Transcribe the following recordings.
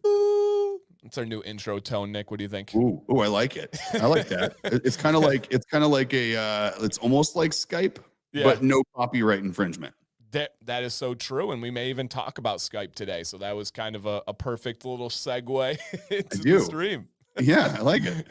It's our new intro tone, Nick. What do you think? Ooh, I like it. I like that. It's kind of like it's almost like Skype, Yeah, but no copyright infringement. that is so true. And we may even talk about Skype today. So that was kind of a perfect little segue I into the do. stream. Yeah, I like it.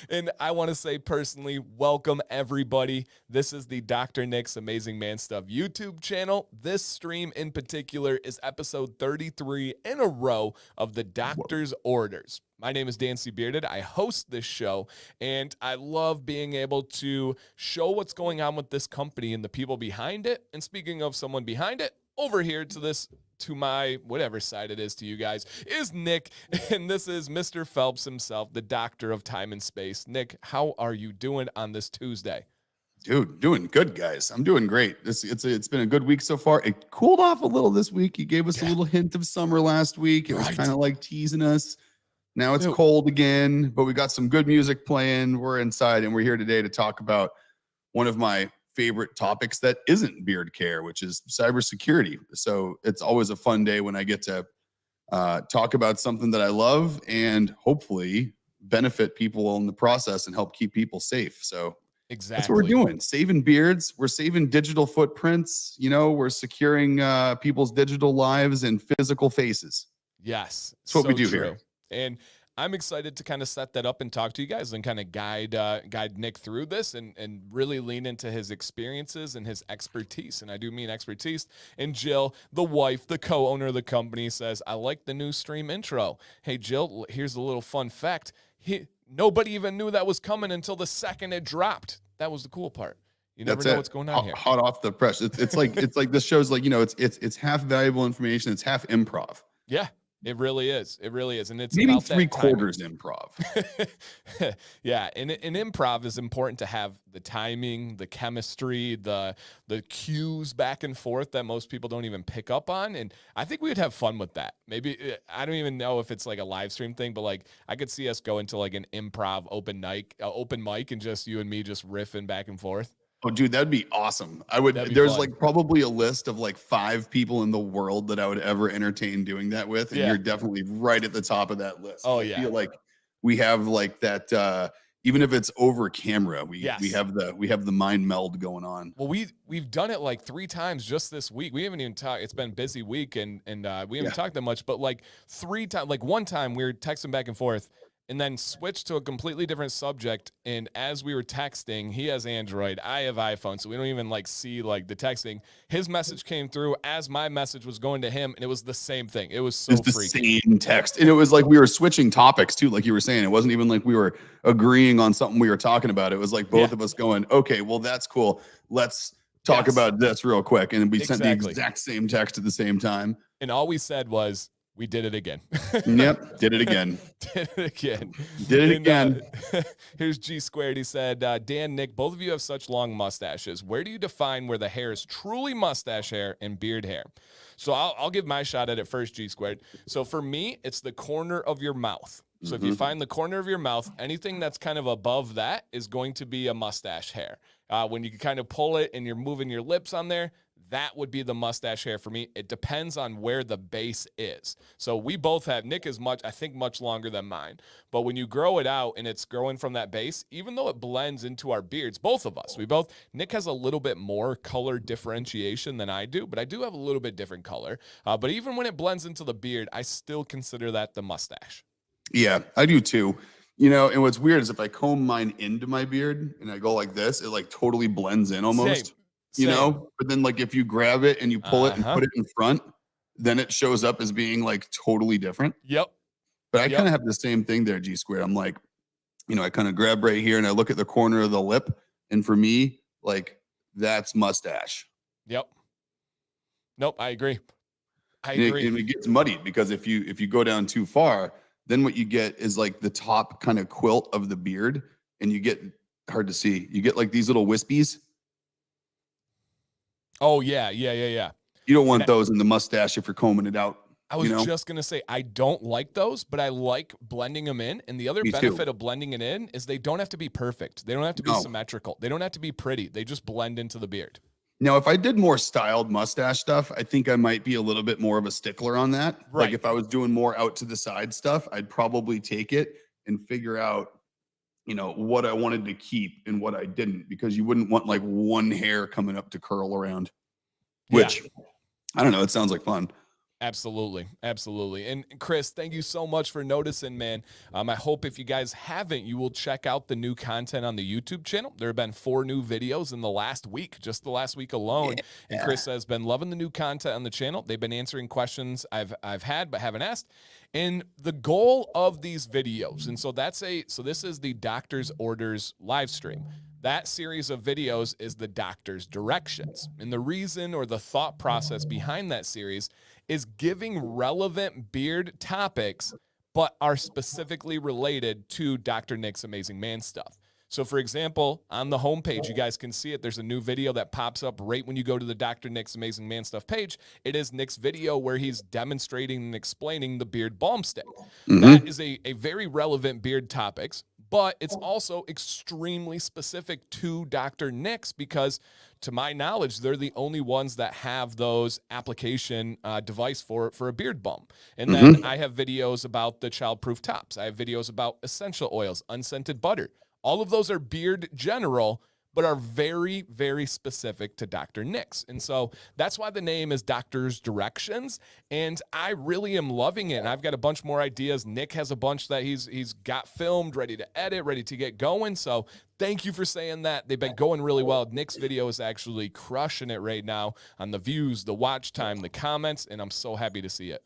And I want to say personally, welcome everybody. This is the Dr. Nick's Amazing Man Stuff YouTube channel. This stream in particular is episode 33 in a row of the Doctor's Orders. My name is Dan C. Bearded. I host this show, and I love being able to show what's going on with this company and the people behind it. And speaking of someone behind it, over here to my whatever side it is to you guys is Nick, and this is Mr. Phelps himself, the doctor of time and space. Nick, how are you doing on this Tuesday? Dude, doing good, guys. I'm doing great. It's been a good week so far. It cooled off a little this week. You gave us a little hint of summer last week. It was kind of like teasing us. Now it's cold again, but we got some good music playing. We're inside, and we're here today to talk about one of my favorite topics that isn't beard care, which is cybersecurity. So it's always a fun day when I get to talk about something that I love and hopefully benefit people in the process and help keep people safe. So Exactly. that's what we're doing. Saving beards. We're saving digital footprints. We're securing people's digital lives and physical faces. Yes. That's what we do here. And I'm excited to kind of set that up and talk to you guys and kind of guide Nick through this and really lean into his experiences and his expertise. And I do mean expertise. And Jill, the wife, the co-owner of the company, says, I like the new stream intro. Hey, Jill, here's a little fun fact. Nobody even knew that was coming until the second it dropped. That was the cool part. You never know what's going on here. Hot off the press. It's like this show's like, it's half valuable information. It's half improv. Yeah. It really is. It really is. And it's maybe about 3/4 improv. Yeah. And improv is important to have the timing, the chemistry, the cues back and forth that most people don't even pick up on. And I think we would have fun with that. Maybe, I don't even know if it's like a live stream thing, but like I could see us go into like an improv open mic and just you and me just riffing back and forth. Oh, dude, that'd be awesome. There's like probably a list of like 5 people in the world that I would ever entertain doing that with. And you're definitely right at the top of that list. Oh, I feel like we have like that, even if it's over camera, we have the mind meld going on. Well, we've done it like 3 times just this week. We haven't even talked. It's been a busy week and we haven't talked that much, but like 3 times, like one time we were texting back and forth and then switched to a completely different subject. And as we were texting, he has Android, I have iPhone, so we don't even like see like the texting. His message came through as my message was going to him, and it was the same thing. It was so freaky. Same text, and it was like we were switching topics too, like you were saying. It wasn't even like we were agreeing on something we were talking about. It was like both of us going, "Okay, well that's cool. Let's talk about this real quick," and we sent the exact same text at the same time. And all we said was, we did it again. Yep. Did it again. Did it again. Here's G Squared. He said, Dan, Nick, both of you have such long mustaches. Where do you define where the hair is truly mustache hair and beard hair? So I'll give my shot at it first, G Squared. So for me, it's the corner of your mouth. So if you find the corner of your mouth, anything that's kind of above that is going to be a mustache hair. When you kind of pull it and you're moving your lips on there, that would be the mustache hair for me. It depends on where the base is. So we both have, Nick is much longer than mine. But when you grow it out and it's growing from that base, even though it blends into our beards, both of us, Nick has a little bit more color differentiation than I do, but I do have a little bit different color. But even when it blends into the beard, I still consider that the mustache. Yeah, I do too. And what's weird is if I comb mine into my beard and I go like this, it like totally blends in almost. Same. But then like if you grab it and you pull it and put it in front, then it shows up as being like totally different. Yep. But I kind of have the same thing there, G Squared. I'm like, I kind of grab right here and I look at the corner of the lip. And for me, like that's mustache. Yep. Nope. I agree. And it gets muddied because if you go down too far, then what you get is like the top kind of quilt of the beard and you get hard to see. You get like these little wispies. Oh, yeah. You don't want those in the mustache if you're combing it out. I was just going to say, I don't like those, but I like blending them in. And the other benefit of blending it in is they don't have to be perfect. They don't have to be symmetrical. They don't have to be pretty. They just blend into the beard. Now, if I did more styled mustache stuff, I think I might be a little bit more of a stickler on that. Right. Like if I was doing more out to the side stuff, I'd probably take it and figure out, what I wanted to keep and what I didn't, because you wouldn't want like one hair coming up to curl around, which I don't know. It sounds like fun. Absolutely. Absolutely. And Chris, thank you so much for noticing, man. I hope if you guys haven't, you will check out the new content on the YouTube channel. There have been 4 new videos in the last week, just the last week alone. Yeah. And Chris has been loving the new content on the channel. They've been answering questions I've had but haven't asked. And the goal of these videos, and so this is the Doctor's Orders live stream. That series of videos is the doctor's directions. And the reason or the thought process behind that series is giving relevant beard topics, but are specifically related to Dr. Nick's Amazing Man stuff. So for example, on the homepage, you guys can see it. There's a new video that pops up right when you go to the Dr. Nick's Amazing Man stuff page. It is Nick's video where he's demonstrating and explaining the beard balm stick. Mm-hmm. That is a very relevant beard topics, but it's also extremely specific to Dr. Nick's because, to my knowledge, they're the only ones that have those application device for a beard balm. And then I have videos about the childproof tops. I have videos about essential oils, unscented butter. All of those are beard general, but are very, very specific to Dr. Nick's. And so that's why the name is Doctor's Directions. And I really am loving it. And I've got a bunch more ideas. Nick has a bunch that he's got filmed, ready to edit, ready to get going. So thank you for saying that. They've been going really well. Nick's video is actually crushing it right now on the views, the watch time, the comments, and I'm so happy to see it.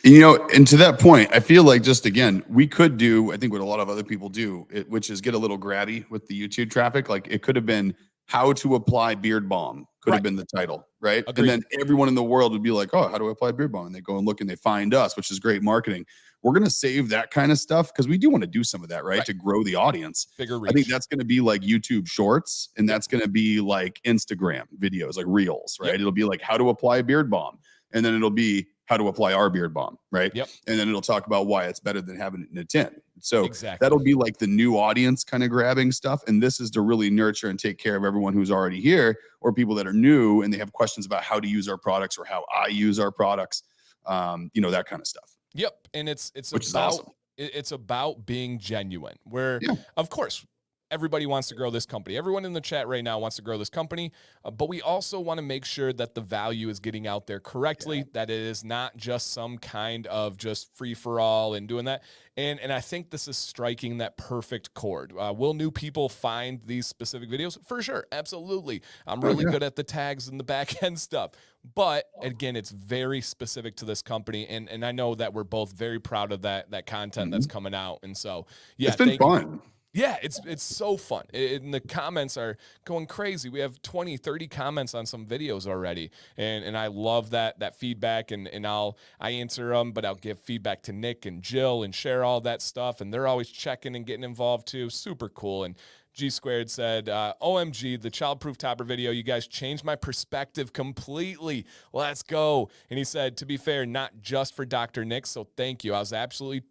And to that point, I feel like just again, we could do, I think what a lot of other people do, which is get a little grabby with the YouTube traffic. Like it could have been how to apply beard balm could have been the title, right? Agreed. And then everyone in the world would be like, oh, how do I apply beard balm? And they go and look and they find us, which is great marketing. We're going to save that kind of stuff because we do want to do some of that, right? To grow the audience. Bigger reach. I think that's going to be like YouTube shorts, and that's going to be like Instagram videos, like reels, right? It'll be like how to apply beard balm. And then it'll be how to apply our beard balm, right? Yep. And then it'll talk about why it's better than having it in a tin. So that'll be like the new audience kind of grabbing stuff. And this is to really nurture and take care of everyone who's already here or people that are new and they have questions about how to use our products or how I use our products, that kind of stuff. Yep. And it's about being genuine where, of course, everybody wants to grow this company. Everyone in the chat right now wants to grow this company, but we also want to make sure that the value is getting out there correctly, that it is not just some kind of just free for all and doing that. And I think this is striking that perfect chord. Will new people find these specific videos? For sure. Absolutely. I'm really good at the tags and the back end stuff. But again, it's very specific to this company. And I know that we're both very proud of that content that's coming out. And so, it's been fun. Yeah, it's so fun. And the comments are going crazy. We have 20, 30 comments on some videos already. And I love that feedback. And I answer them, but I'll give feedback to Nick and Jill and share all that stuff. And they're always checking and getting involved too. Super cool. And G Squared said, OMG, the childproof topper video, you guys changed my perspective completely. Let's go. And he said, to be fair, not just for Dr. Nick. So thank you. I was absolutely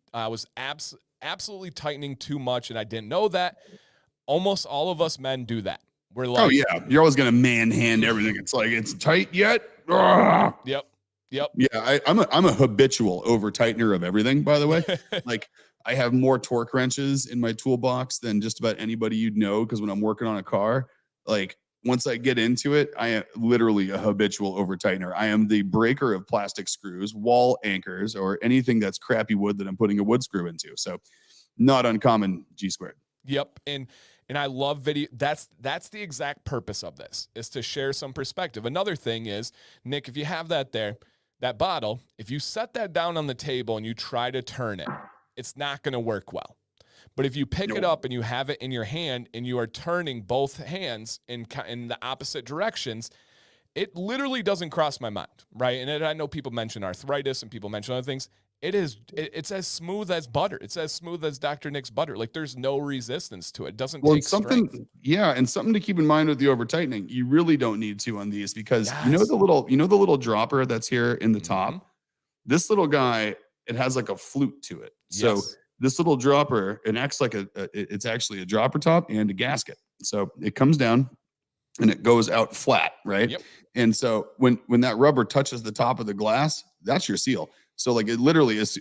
tightening too much, and I didn't know that. Almost all of us men do that. We're like, oh yeah, you're always gonna manhand everything. It's like, it's tight yet? Ugh. Yep. Yeah, I'm a habitual over tightener of everything. By the way, like I have more torque wrenches in my toolbox than just about anybody you'd know. Because when I'm working on a car, like once I get into it, I am literally a habitual over tightener. I am the breaker of plastic screws, wall anchors, or anything that's crappy wood that I'm putting a wood screw into. So not uncommon, G Squared. Yep. And I love video. That's the exact purpose of this, is to share some perspective. Another thing is, Nick, if you have that there, that bottle, if you set that down on the table and you try to turn it, it's not going to work well. But if you pick it up and you have it in your hand and you are turning both hands in the opposite directions, it literally doesn't cross my mind, right? And I know people mention arthritis and people mention other things. It's as smooth as butter. It's as smooth as Dr. Nick's butter. Like there's no resistance to it. It doesn't take strength. And something to keep in mind with the over tightening, you really don't need to on these because you know the little dropper that's here in the top. This little guy, it has like a flute to it. So this little dropper, it acts like it's actually a dropper top and a gasket. So it comes down and it goes out flat, right? Yep. And so when that rubber touches the top of the glass, that's your seal. So like it literally is,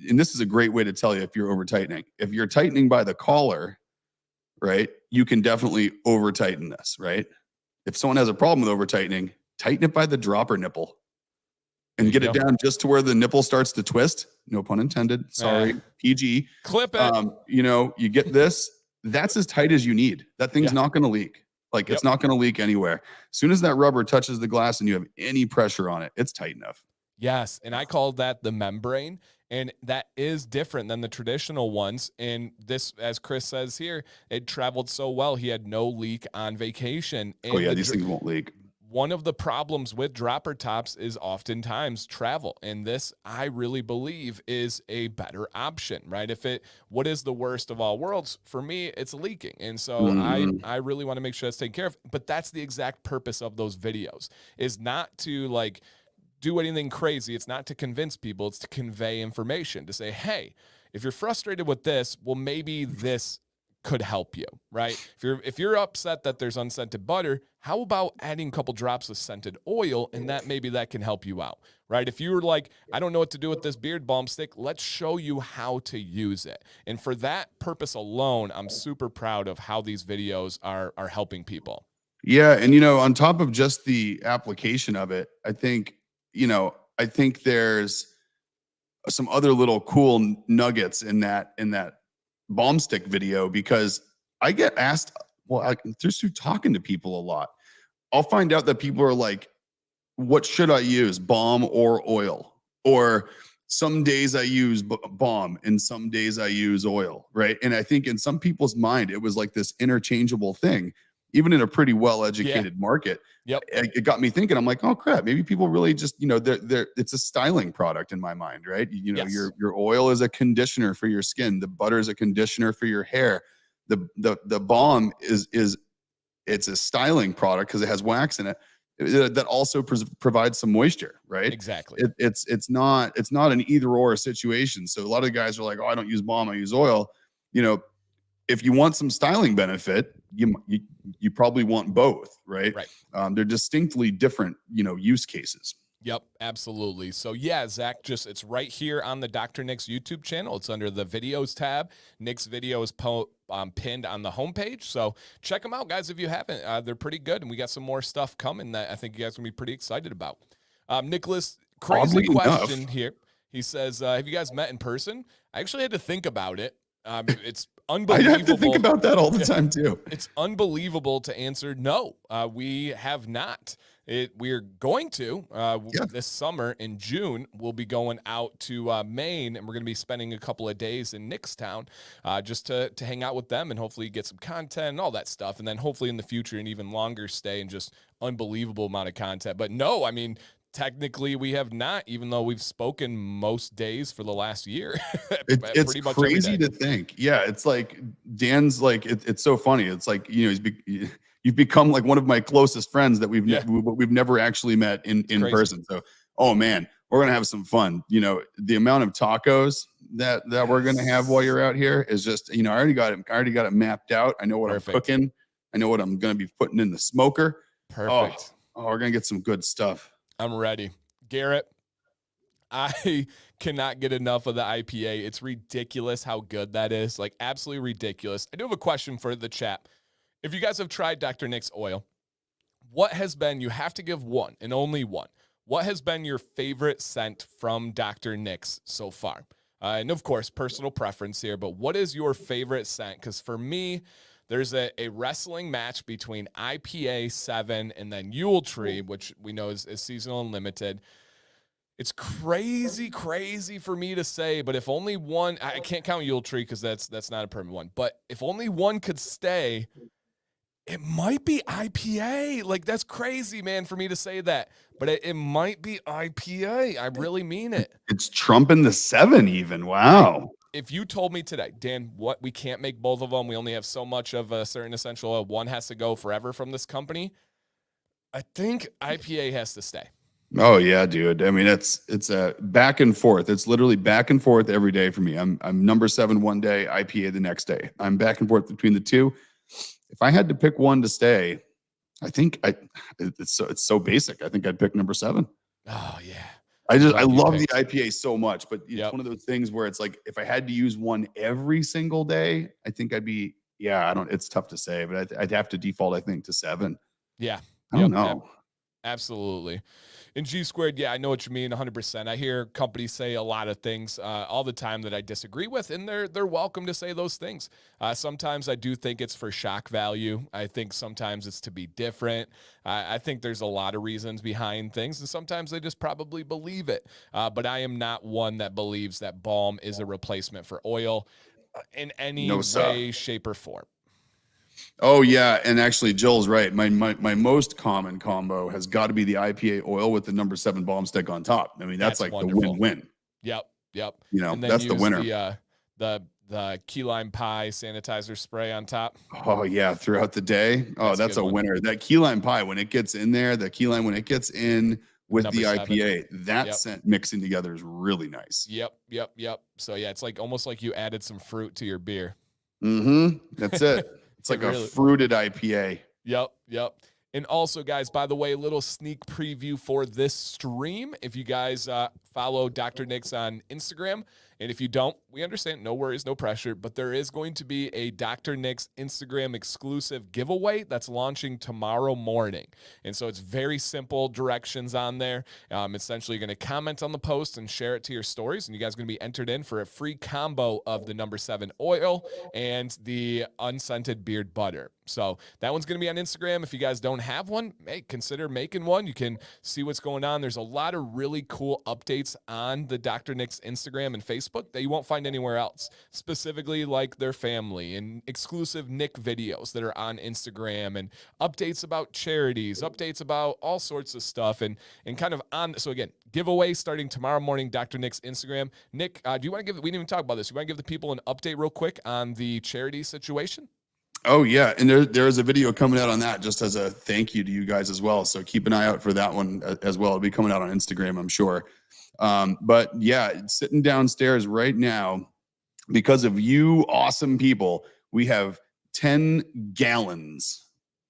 and this is a great way to tell you if you're over tightening. If you're tightening by the collar, right, you can definitely over tighten this, right? If someone has a problem with over tightening, tighten it by the dropper nipple and get it down just to where the nipple starts to twist. No pun intended. Sorry, PG. Clip it. You know, you get this. That's as tight as you need. That thing's not going to leak. Like it's not going to leak anywhere. As soon as that rubber touches the glass and you have any pressure on it, it's tight enough. Yes, and I call that the membrane, and that is different than the traditional ones. And this, as Chris says here, it traveled so well, he had no leak on vacation. And oh yeah, these things won't leak. One of the problems with dropper tops is oftentimes travel. And this, I really believe, is a better option, right? What is the worst of all worlds? For me, it's leaking. And so I really want to make sure that's taken care of. But that's the exact purpose of those videos, is not to like do anything crazy. It's not to convince people. It's to convey information, to say, hey, if you're frustrated with this, well, maybe this could help you, right? If you're upset that there's unscented butter, how about adding a couple drops of scented oil, and maybe that can help you out, right? If you're like, I don't know what to do with this beard balm stick, let's show you how to use it. And for that purpose alone, I'm super proud of how these videos are helping people. Yeah, and you know, on top of just the application of it, I think there's some other little cool nuggets in that balm stick video, because I get asked, just through talking to people a lot, I'll find out that people are like, what should I use, balm or oil? Or some days I use balm and some days I use oil, right? And I think in some people's mind, it was like this interchangeable thing, even in a pretty well-educated market. Yep. It got me thinking, I'm like, oh crap, maybe people really just, you know, it's a styling product in my mind, right? You know, your oil is a conditioner for your skin. The butter is a conditioner for your hair. The balm it's a styling product because it has wax in it that also provides some moisture, right? Exactly. It's not an either or situation. So a lot of guys are like, oh, I don't use balm, I use oil. You know, if you want some styling benefit, you probably want both, right? Right. They're distinctly different, you know, use cases. Yep, absolutely. So yeah, Zach, it's right here on the Dr. Nick's YouTube channel. It's under the videos tab. Nick's video is pinned on the homepage. So check them out, guys, if you haven't. They're pretty good, and we got some more stuff coming that I think you guys are going to be pretty excited about. Nicholas, crazy question here. He says, have you guys met in person? I actually had to think about it. It's unbelievable. I have to think about that all the time too. It's unbelievable to answer no. We have not. We're going to this summer in June. We'll be going out to Maine, and we're going to be spending a couple of days in Nickstown just to hang out with them and hopefully get some content and all that stuff. And then hopefully in the future an even longer stay and just unbelievable amount of content. But no, I mean, technically we have not, even though we've spoken most days for the last year. It's crazy to think. Yeah, it's like Dan's like it's so funny. It's like, you know, you've become like one of my closest friends that we've never actually met in person. So, oh man, we're gonna have some fun. You know, the amount of tacos that we're gonna have while you're out here is just, you know, I already got it mapped out. I know what I'm cooking. I know what I'm gonna be putting in the smoker. Perfect. Oh, we're gonna get some good stuff. I'm ready. Garrett, I cannot get enough of the IPA. It's ridiculous how good that is. Like, absolutely ridiculous. I do have a question for the chat. If you guys have tried Dr. Nick's oil, what has been, you have to give one and only one, what has been your favorite scent from Dr. Nick's so far? And of course, personal preference here, but what is your favorite scent? Because for me, there's a wrestling match between IPA 7 and then Yule Tree, which we know is seasonal and limited. It's crazy for me to say, but if only one, I can't count Yule Tree because that's not a permanent one, but if only one could stay, it might be IPA. Like, that's crazy, man, for me to say that, but it might be IPA. I really mean it. It's trumping the 7 even. Wow. If you told me today, Dan, what, we can't make both of them, we only have so much of a certain essential oil, one has to go forever from this company, I think IPA has to stay. Oh yeah, dude. I mean, it's a back and forth. It's literally back and forth every day for me. I'm number 7 one day, IPA the next day. I'm back and forth between the two. If I had to pick one to stay, I think it's so basic. I think I'd pick number 7. Oh yeah. I love the picked. IPA so much, but it's one of those things where it's like if I had to use one every single day, I think I'd be it's tough to say, but I'd have to default I think to 7. Yeah. I don't know. Absolutely. In G squared, yeah, I know what you mean 100%. I hear companies say a lot of things all the time that I disagree with, and they're welcome to say those things. Sometimes I do think it's for shock value. I think sometimes it's to be different. I think there's a lot of reasons behind things, and sometimes they just probably believe it. But I am not one that believes that Balm is a replacement for oil in any way, shape, or form. Oh yeah, and actually Jill's right. My most common combo has got to be the IPA oil with the number 7 Balm stick on top. I mean, that's like wonderful. The win-win. Yep. You know, and then that's the winner. The key lime pie sanitizer spray on top. Oh yeah, throughout the day. Oh, that's a winner. That key lime pie when it gets in there, the key lime when it gets in with number the IPA, 7. That scent mixing together is really nice. Yep. So yeah, it's like almost like you added some fruit to your beer. That's it. It's like a fruited IPA. Yep. And also, guys, by the way, a little sneak preview for this stream. If you guys follow Dr. Nick's on Instagram, and if you don't, we understand. No worries, no pressure. But there is going to be a Dr. Nick's Instagram exclusive giveaway that's launching tomorrow morning. And so it's very simple directions on there. Essentially, you're going to comment on the post and share it to your stories. And you guys are going to be entered in for a free combo of the number 7 oil and the unscented beard butter. So that one's going to be on Instagram. If you guys don't have one, hey, consider making one. You can see what's going on. There's a lot of really cool updates on the Dr. Nick's Instagram and Facebook that you won't find anywhere else, specifically like their family and exclusive Nick videos that are on Instagram and updates about charities, updates about all sorts of stuff and kind of on. So again, giveaway starting tomorrow morning, Dr. Nick's Instagram. Nick, do you want to we didn't even talk about this. You want to give the people an update real quick on the charity situation? Oh yeah, and there is a video coming out on that just as a thank you to you guys as well. So keep an eye out for that one as well. It'll be coming out on Instagram, I'm sure. But yeah, it's sitting downstairs right now because of you awesome people. We have 10 gallons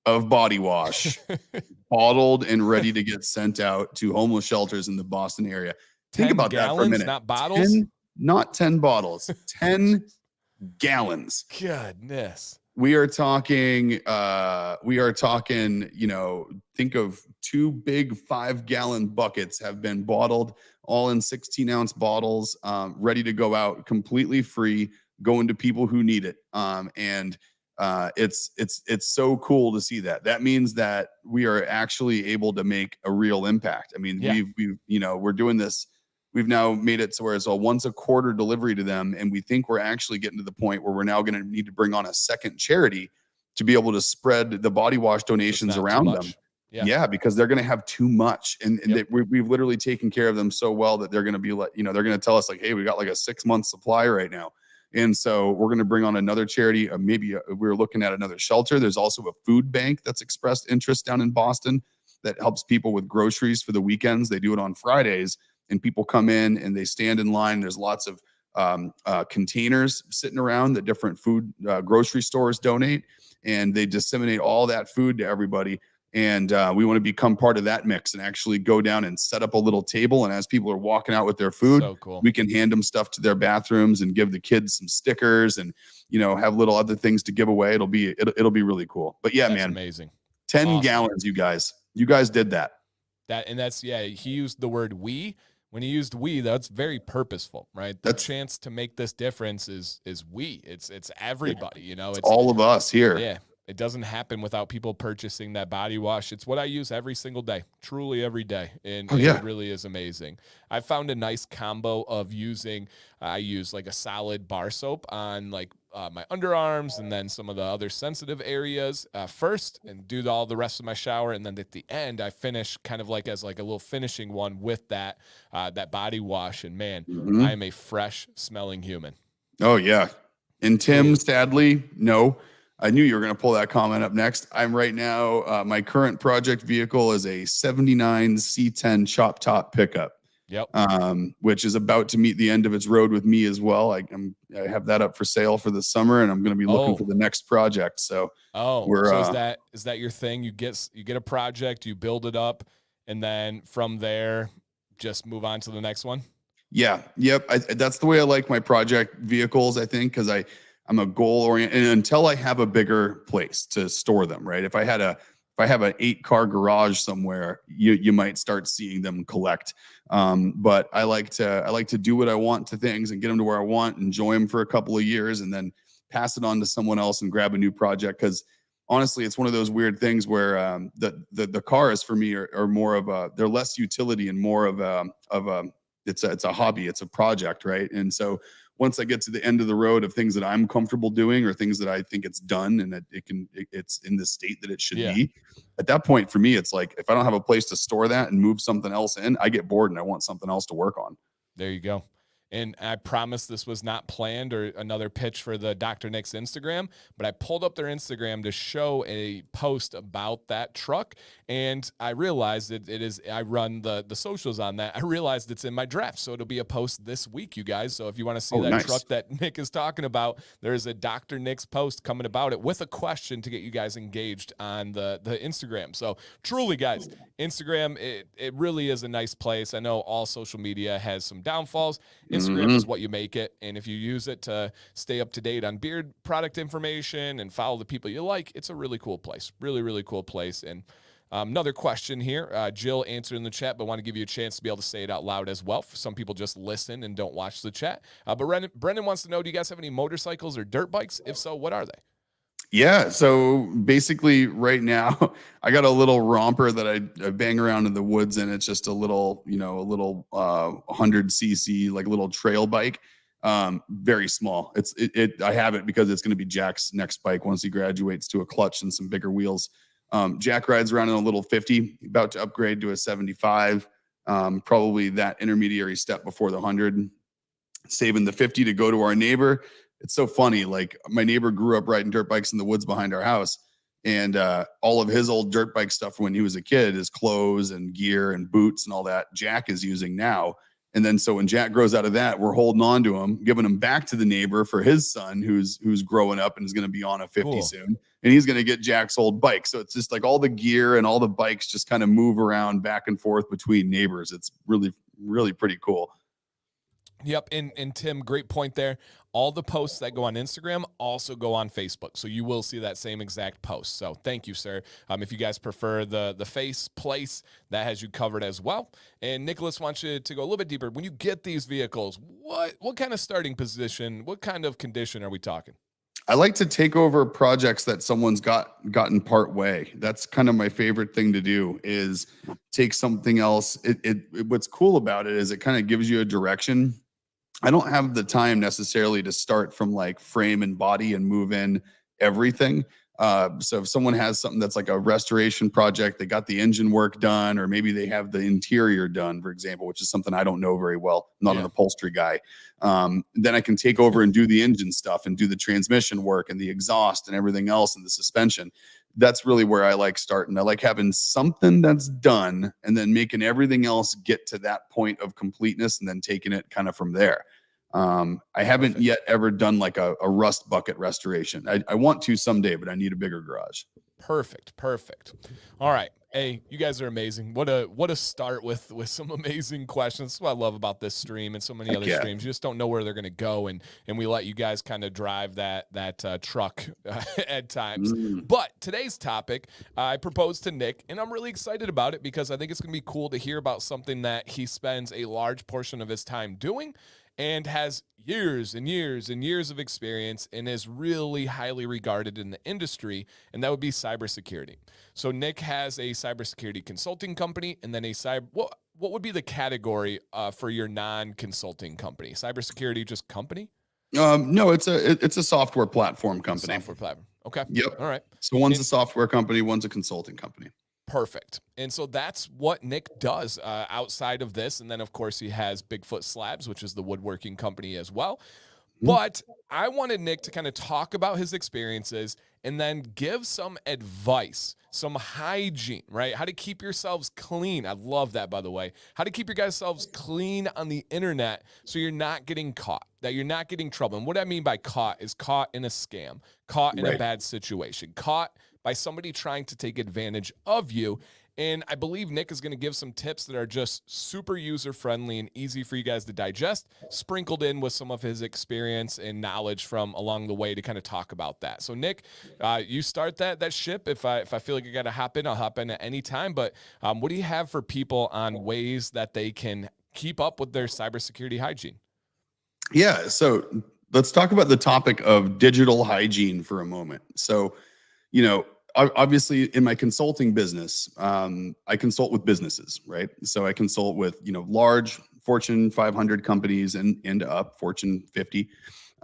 of body wash bottled and ready to get sent out to homeless shelters in the Boston area. Think about that for a minute. Not bottles? Not 10 bottles, 10 gallons. Goodness. We are talking, you know, think of 2 big 5-gallon buckets have been bottled, all in 16-ounce bottles, ready to go out completely free, going to people who need it. It's so cool to see that. That means that we are actually able to make a real impact. I mean, we've you know, we're doing this. We've now made it to where it's a once a quarter delivery to them. And we think we're actually getting to the point where we're now going to need to bring on a second charity to be able to spread the body wash donations around them. Yeah, because they're going to have too much. And we've literally taken care of them so well that they're going to be like, you know, they're going to tell us like, hey, we got like a 6-month supply right now. And so we're going to bring on another charity. We're looking at another shelter. There's also a food bank that's expressed interest down in Boston that helps people with groceries for the weekends. They do it on Fridays. And people come in and they stand in line. There's lots of containers sitting around that different food grocery stores donate, and they disseminate all that food to everybody. And we want to become part of that mix and actually go down and set up a little table. And as people are walking out with their food, we can hand them stuff to their bathrooms and give the kids some stickers and, you know, have little other things to give away. It'll be really cool. But yeah, man, amazing. 10 gallons, you guys did that. He used the word we. When he used we, that's very purposeful, right? The chance to make this difference is we. It's everybody, you know. It's all of us here. Yeah. It doesn't happen without people purchasing that body wash. It's what I use every single day, truly every day. And it really is amazing. I found a nice combo of I use like a solid bar soap on like my underarms and then some of the other sensitive areas first and do all the rest of my shower. And then at the end, I finish kind of like as like a little finishing one with that body wash. And man, I am a fresh smelling human. Oh yeah. And Tim, sadly, no. I knew you were going to pull that comment up next. I'm right now, my current project vehicle is a 79 C10 chop top pickup. Yep. Which is about to meet the end of its road with me as well. I have that up for sale for the summer, and I'm going to be looking for the next project. So so is that your thing? You get a project, you build it up, and then from there, just move on to the next one. Yeah. Yep. That's the way I like my project vehicles, I think, because I'm a goal oriented, and until I have a bigger place to store them, right? If I have an 8-car garage somewhere, you might start seeing them collect. But I like to do what I want to things and get them to where I want, enjoy them for a couple of years, and then pass it on to someone else and grab a new project. Because honestly, it's one of those weird things where the cars for me are more of they're less utility and more of a it's a hobby, it's a project, right? And so once I get to the end of the road of things that I'm comfortable doing or things that I think it's done and that it's in the state that it should be, at that point for me, it's like if I don't have a place to store that and move something else in, I get bored and I want something else to work on. There you go. And I promise this was not planned or another pitch for the Dr. Nick's Instagram, but I pulled up their Instagram to show a post about that truck. And I realized I run the socials on that. I realized it's in my draft. So it'll be a post this week, you guys. So if you want to see that truck that Nick is talking about, there's a Dr. Nick's post coming about it with a question to get you guys engaged on the Instagram. So truly, guys, Instagram, it really is a nice place. I know all social media has some downfalls. Instagram is what you make it. And if you use it to stay up to date on beard product information and follow the people you like, it's a really cool place. Really, really cool place. And another question here. Jill answered in the chat, but want to give you a chance to be able to say it out loud as well. Some people just listen and don't watch the chat. But Brendan wants to know, do you guys have any motorcycles or dirt bikes? If so, what are they? Yeah. So basically right now I got a little romper that I bang around in the woods, and it's just a little 100cc, like a little trail bike. Very small. I have it because it's going to be Jack's next bike once he graduates to a clutch and some bigger wheels. Jack rides around in a little 50, about to upgrade to a 75. Probably that intermediary step before the 100, saving the 50 to go to our neighbor. It's so funny. Like my neighbor grew up riding dirt bikes in the woods behind our house, and all of his old dirt bike stuff when he was a kid, his clothes and gear and boots and all that, Jack is using now. And then so when Jack grows out of that, we're holding on to him, giving him back to the neighbor for his son who's growing up and is going to be on a 50 soon, and he's going to get Jack's old bike. So it's just like all the gear and all the bikes just kind of move around back and forth between neighbors. It's really, really pretty cool. Yep. And Tim, great point there. All the posts that go on Instagram also go on Facebook. So you will see that same exact post. So thank you, sir. If you guys prefer the face place, that has you covered as well. And Nicholas wants you to go a little bit deeper. When you get these vehicles, what kind of starting position, what kind of condition are we talking? I like to take over projects that someone's gotten part way. That's kind of my favorite thing to do, is take something else. What's cool about it is it kind of gives you a direction. I don't have the time necessarily to start from like frame and body and move in everything. So if someone has something that's like a restoration project, they got the engine work done, or maybe they have the interior done, for example, which is something I don't know very well. I'm not an upholstery guy. Then I can take over and do the engine stuff and do the transmission work and the exhaust and everything else and the suspension. That's really where I like starting. I like having something that's done and then making everything else get to that point of completeness and then taking it kind of from there. I haven't yet ever done like a rust bucket restoration. I want to someday, but I need a bigger garage. Perfect. All right. Hey, you guys are amazing. What a start with some amazing questions. That's what I love about this stream and so many other streams. You just don't know where they're going to go, and we let you guys kind of drive that truck at times. But today's topic, I proposed to Nick, and I'm really excited about it because I think it's going to be cool to hear about something that he spends a large portion of his time doing and has years and years and years of experience and is really highly regarded in the industry, and that would be cybersecurity. So Nick has a cybersecurity consulting company, and then what would be the category for your non-consulting company? Cybersecurity, just company? No, it's a software platform company. Software platform. Okay. Yep. All right. So one's a software company, one's a consulting company. Perfect. And so that's what Nick does outside of this. And then, of course, he has Bigfoot Slabs, which is the woodworking company as well. But I wanted Nick to kind of talk about his experiences and then give some advice, some hygiene, right? How to keep yourselves clean. I love that, by the way. How to keep your guys' selves clean on the internet so you're not getting caught, that you're not getting trouble. And what I mean by caught is caught in a scam, caught in a bad situation, caught by somebody trying to take advantage of you. And I believe Nick is going to give some tips that are just super user-friendly and easy for you guys to digest, sprinkled in with some of his experience and knowledge from along the way to kind of talk about that. So, Nick, you start that ship. If I feel like I got to hop in, I'll hop in at any time. But what do you have for people on ways that they can keep up with their cybersecurity hygiene? Yeah, so let's talk about the topic of digital hygiene for a moment. So, obviously in my consulting business, I consult with businesses, right? So I consult with, large Fortune 500 companies and up, Fortune 50.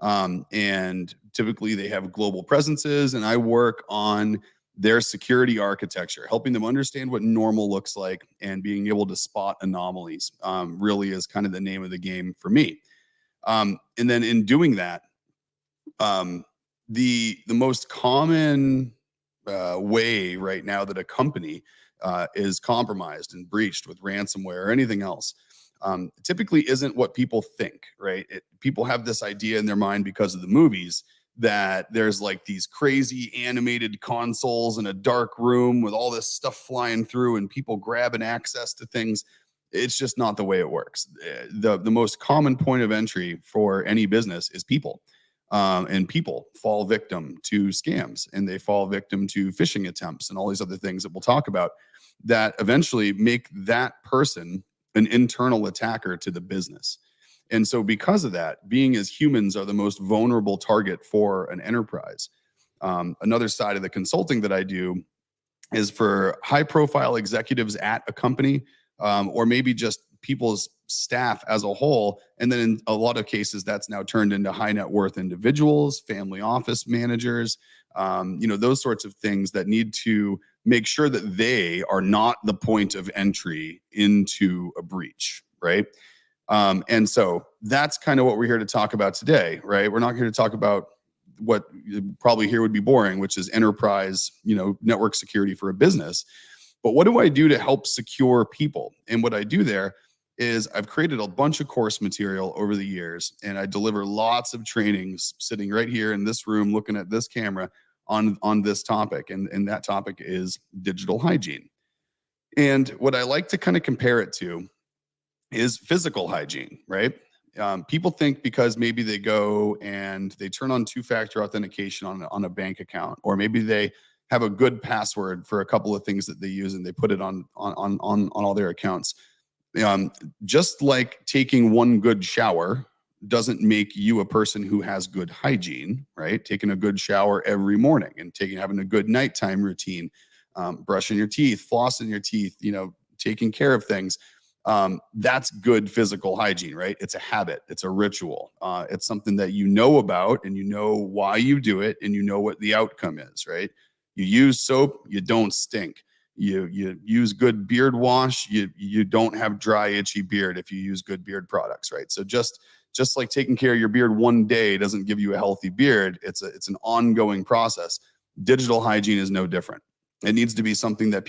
And typically they have global presences, and I work on their security architecture, helping them understand what normal looks like and being able to spot anomalies, really is kind of the name of the game for me. And then in doing that, the most common way right now that a company is compromised and breached with ransomware or anything else typically isn't what people think, right? People have this idea in their mind because of the movies that there's like these crazy animated consoles in a dark room with all this stuff flying through and people grabbing access to things. It's just not the way it works. The most common point of entry for any business is people. And people fall victim to scams, and they fall victim to phishing attempts and all these other things that we'll talk about that eventually make that person an internal attacker to the business. And so because of that, being as humans are the most vulnerable target for an enterprise. Another side of the consulting that I do is for high profile executives at a company, or maybe just people's staff as a whole. And then in a lot of cases, that's now turned into high net worth individuals, family office managers, those sorts of things that need to make sure that they are not the point of entry into a breach, right? And so that's kind of what we're here to talk about today, right? We're not here to talk about what you probably here would be boring, which is enterprise, network security for a business. But what do I do to help secure people? And what I do there is I've created a bunch of course material over the years, and I deliver lots of trainings sitting right here in this room, looking at this camera on this topic. And that topic is digital hygiene. And what I like to kind of compare it to is physical hygiene, right? People think because maybe they go and they turn on two-factor authentication on a bank account, or maybe they have a good password for a couple of things that they use and they put it on all their accounts. Just like taking one good shower doesn't make you a person who has good hygiene, right? Taking a good shower every morning and having a good nighttime routine, brushing your teeth, flossing your teeth, taking care of things. That's good physical hygiene, right? It's a habit. It's a ritual. It's something that you know about, and you know why you do it, and you know what the outcome is, right? You use soap, you don't stink. You use good beard wash, you don't have dry, itchy beard if you use good beard products, right? So just like taking care of your beard one day doesn't give you a healthy beard. It's an ongoing process. Digital hygiene is no different. It needs to be something that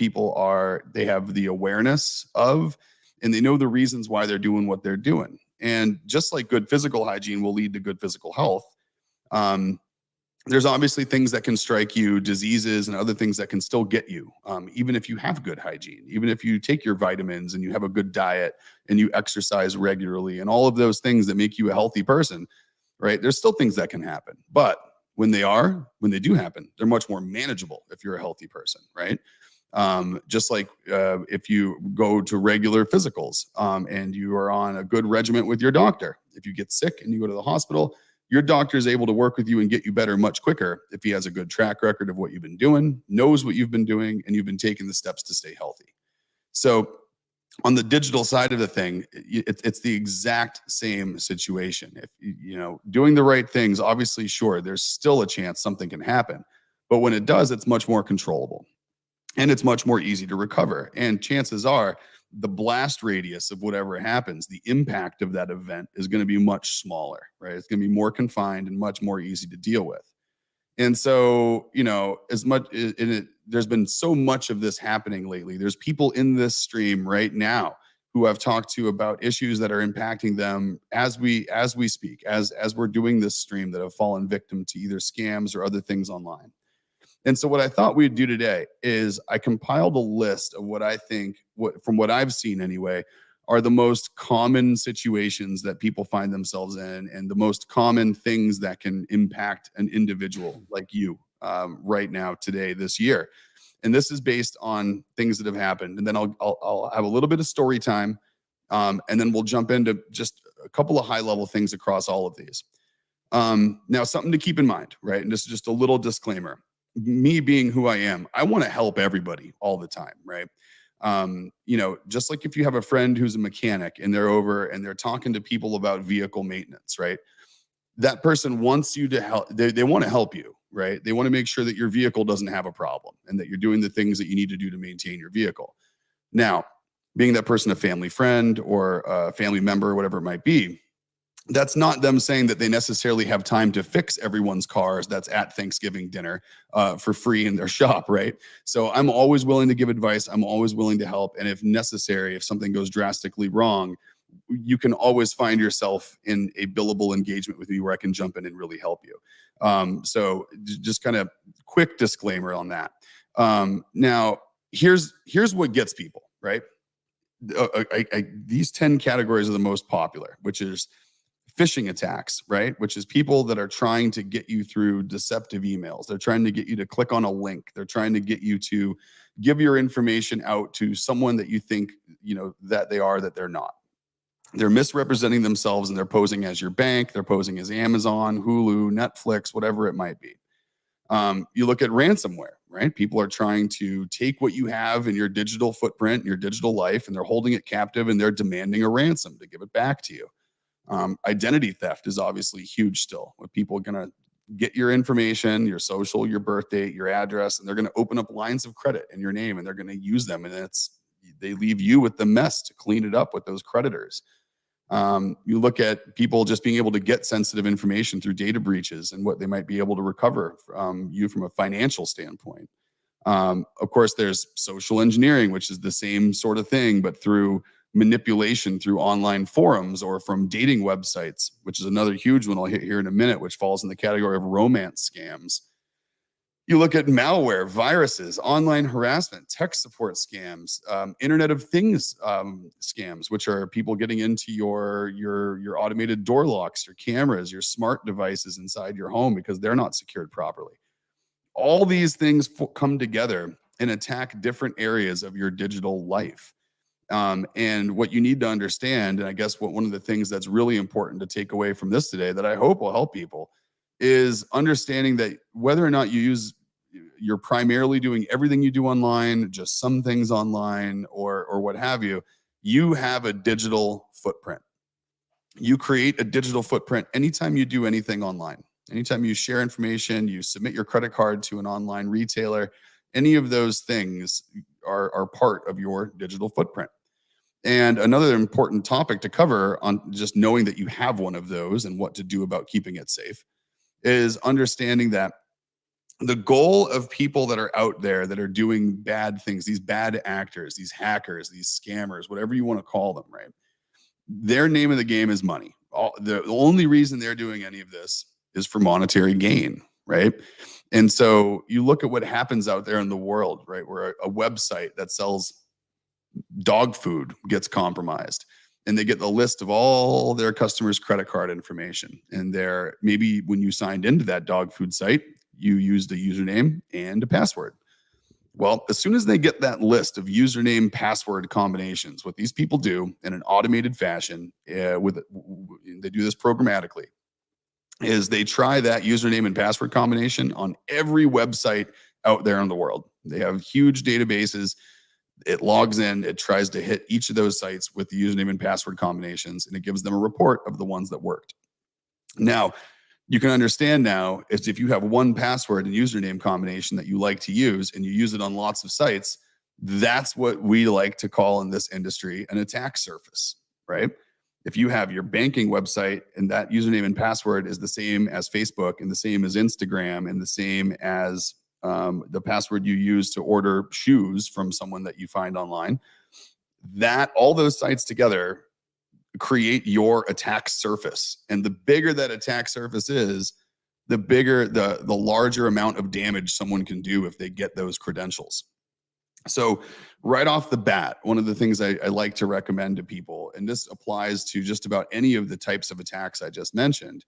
they have the awareness of, and they know the reasons why they're doing what they're doing. And just like good physical hygiene will lead to good physical health, there's obviously things that can strike you, diseases and other things that can still get you, even if you have good hygiene, even if you take your vitamins and you have a good diet and you exercise regularly and all of those things that make you a healthy person, right? There's still things that can happen. But when they do happen, they're much more manageable if you're a healthy person, right? Just like if you go to regular physicals and you are on a good regimen with your doctor, if you get sick and you go to the hospital, your doctor is able to work with you and get you better much quicker if he has a good track record of what you've been doing, knows what you've been doing, and you've been taking the steps to stay healthy. So on the digital side of the thing, it's the exact same situation. If doing the right things, obviously, sure, there's still a chance something can happen. But when it does, it's much more controllable. And it's much more easy to recover. And chances are the blast radius of whatever happens, the impact of that event is going to be much smaller, right? It's going to be more confined and much more easy to deal with. And so, you know, as much in it, there's been so much of this happening lately. There's people in this stream right now who I've talked to about issues that are impacting them as we speak, as we're doing this stream, that have fallen victim to either scams or other things online. And so what I thought we'd do today is I compiled a list of what I think, from what I've seen anyway, are the most common situations that people find themselves in, and the most common things that can impact an individual like you right now, today, this year. And this is based on things that have happened. And then I'll have a little bit of story time, and then we'll jump into just a couple of high level things across all of these. Now, something to keep in mind, right? And this is just a little disclaimer. Me being who I am, I want to help everybody all the time, right? You know, just like if you have a friend who's a mechanic and they're over and they're talking to people about vehicle maintenance, right? That person wants you to help. They want to help you, right? They want to make sure that your vehicle doesn't have a problem and that you're doing the things that you need to do to maintain your vehicle. Now, being that person a family friend or a family member, whatever it might be, that's not them saying that they necessarily have time to fix everyone's cars that's at Thanksgiving dinner for free in their shop, right? So I'm always willing to give advice. I'm always willing to help. And if necessary, if something goes drastically wrong, you can always find yourself in a billable engagement with me where I can jump in and really help you. So just kind of quick disclaimer on that. Now, here's what gets people, right? These 10 categories are the most popular, which is phishing attacks, right? Which is people that are trying to get you through deceptive emails. They're trying to get you to click on a link. They're trying to get you to give your information out to someone that you think, you know, that they are, that they're not. They're misrepresenting themselves and they're posing as your bank. They're posing as Amazon, Hulu, Netflix, whatever it might be. You look at ransomware, right? People are trying to take what you have in your digital footprint, your digital life, and they're holding it captive and they're demanding a ransom to give it back to you. Identity theft is obviously huge still, with people going to get your information, your social, your birth date, your address, and they're going to open up lines of credit in your name and they're going to use them. And they leave you with the mess to clean it up with those creditors. You look at people just being able to get sensitive information through data breaches and what they might be able to recover from you from a financial standpoint. Of course, there's social engineering, which is the same sort of thing, but through manipulation through online forums or from dating websites, which is another huge one I'll hit here in a minute, which falls in the category of romance scams. You look at malware, viruses, online harassment, tech support scams, Internet of Things scams, which are people getting into your automated door locks, your cameras, your smart devices inside your home because they're not secured properly. All these things come together and attack different areas of your digital life. And what you need to understand, and I guess one of the things that's really important to take away from this today that I hope will help people, is understanding that whether or not you're primarily doing everything you do online, just some things online, or what have you, you have a digital footprint. You create a digital footprint anytime you do anything online. Anytime you share information, you submit your credit card to an online retailer, any of those things are part of your digital footprint. And another important topic to cover on just knowing that you have one of those and what to do about keeping it safe is understanding that the goal of people that are out there that are doing bad things, these bad actors, these hackers, these scammers, whatever you want to call them, right? Their name of the game is money. The only reason they're doing any of this is for monetary gain, right? And so you look at what happens out there in the world, right? Where a website that sells dog food gets compromised and they get the list of all their customers' credit card information. And maybe when you signed into that dog food site, you used a username and a password. Well, as soon as they get that list of username password combinations, what these people do in an automated fashion, they do this programmatically, is they try that username and password combination on every website out there in the world. They have huge databases. It logs in, it tries to hit each of those sites with the username and password combinations, and it gives them a report of the ones that worked. Now, you can understand now is if you have one password and username combination that you like to use and you use it on lots of sites, that's what we like to call in this industry an attack surface, right? If you have your banking website and that username and password is the same as Facebook and the same as Instagram and the same as the password you use to order shoes from someone that you find online, that all those sites together create your attack surface. And the bigger that attack surface is, the bigger the larger amount of damage someone can do if they get those credentials. So right off the bat, one of the things I like to recommend to people, and this applies to just about any of the types of attacks I just mentioned,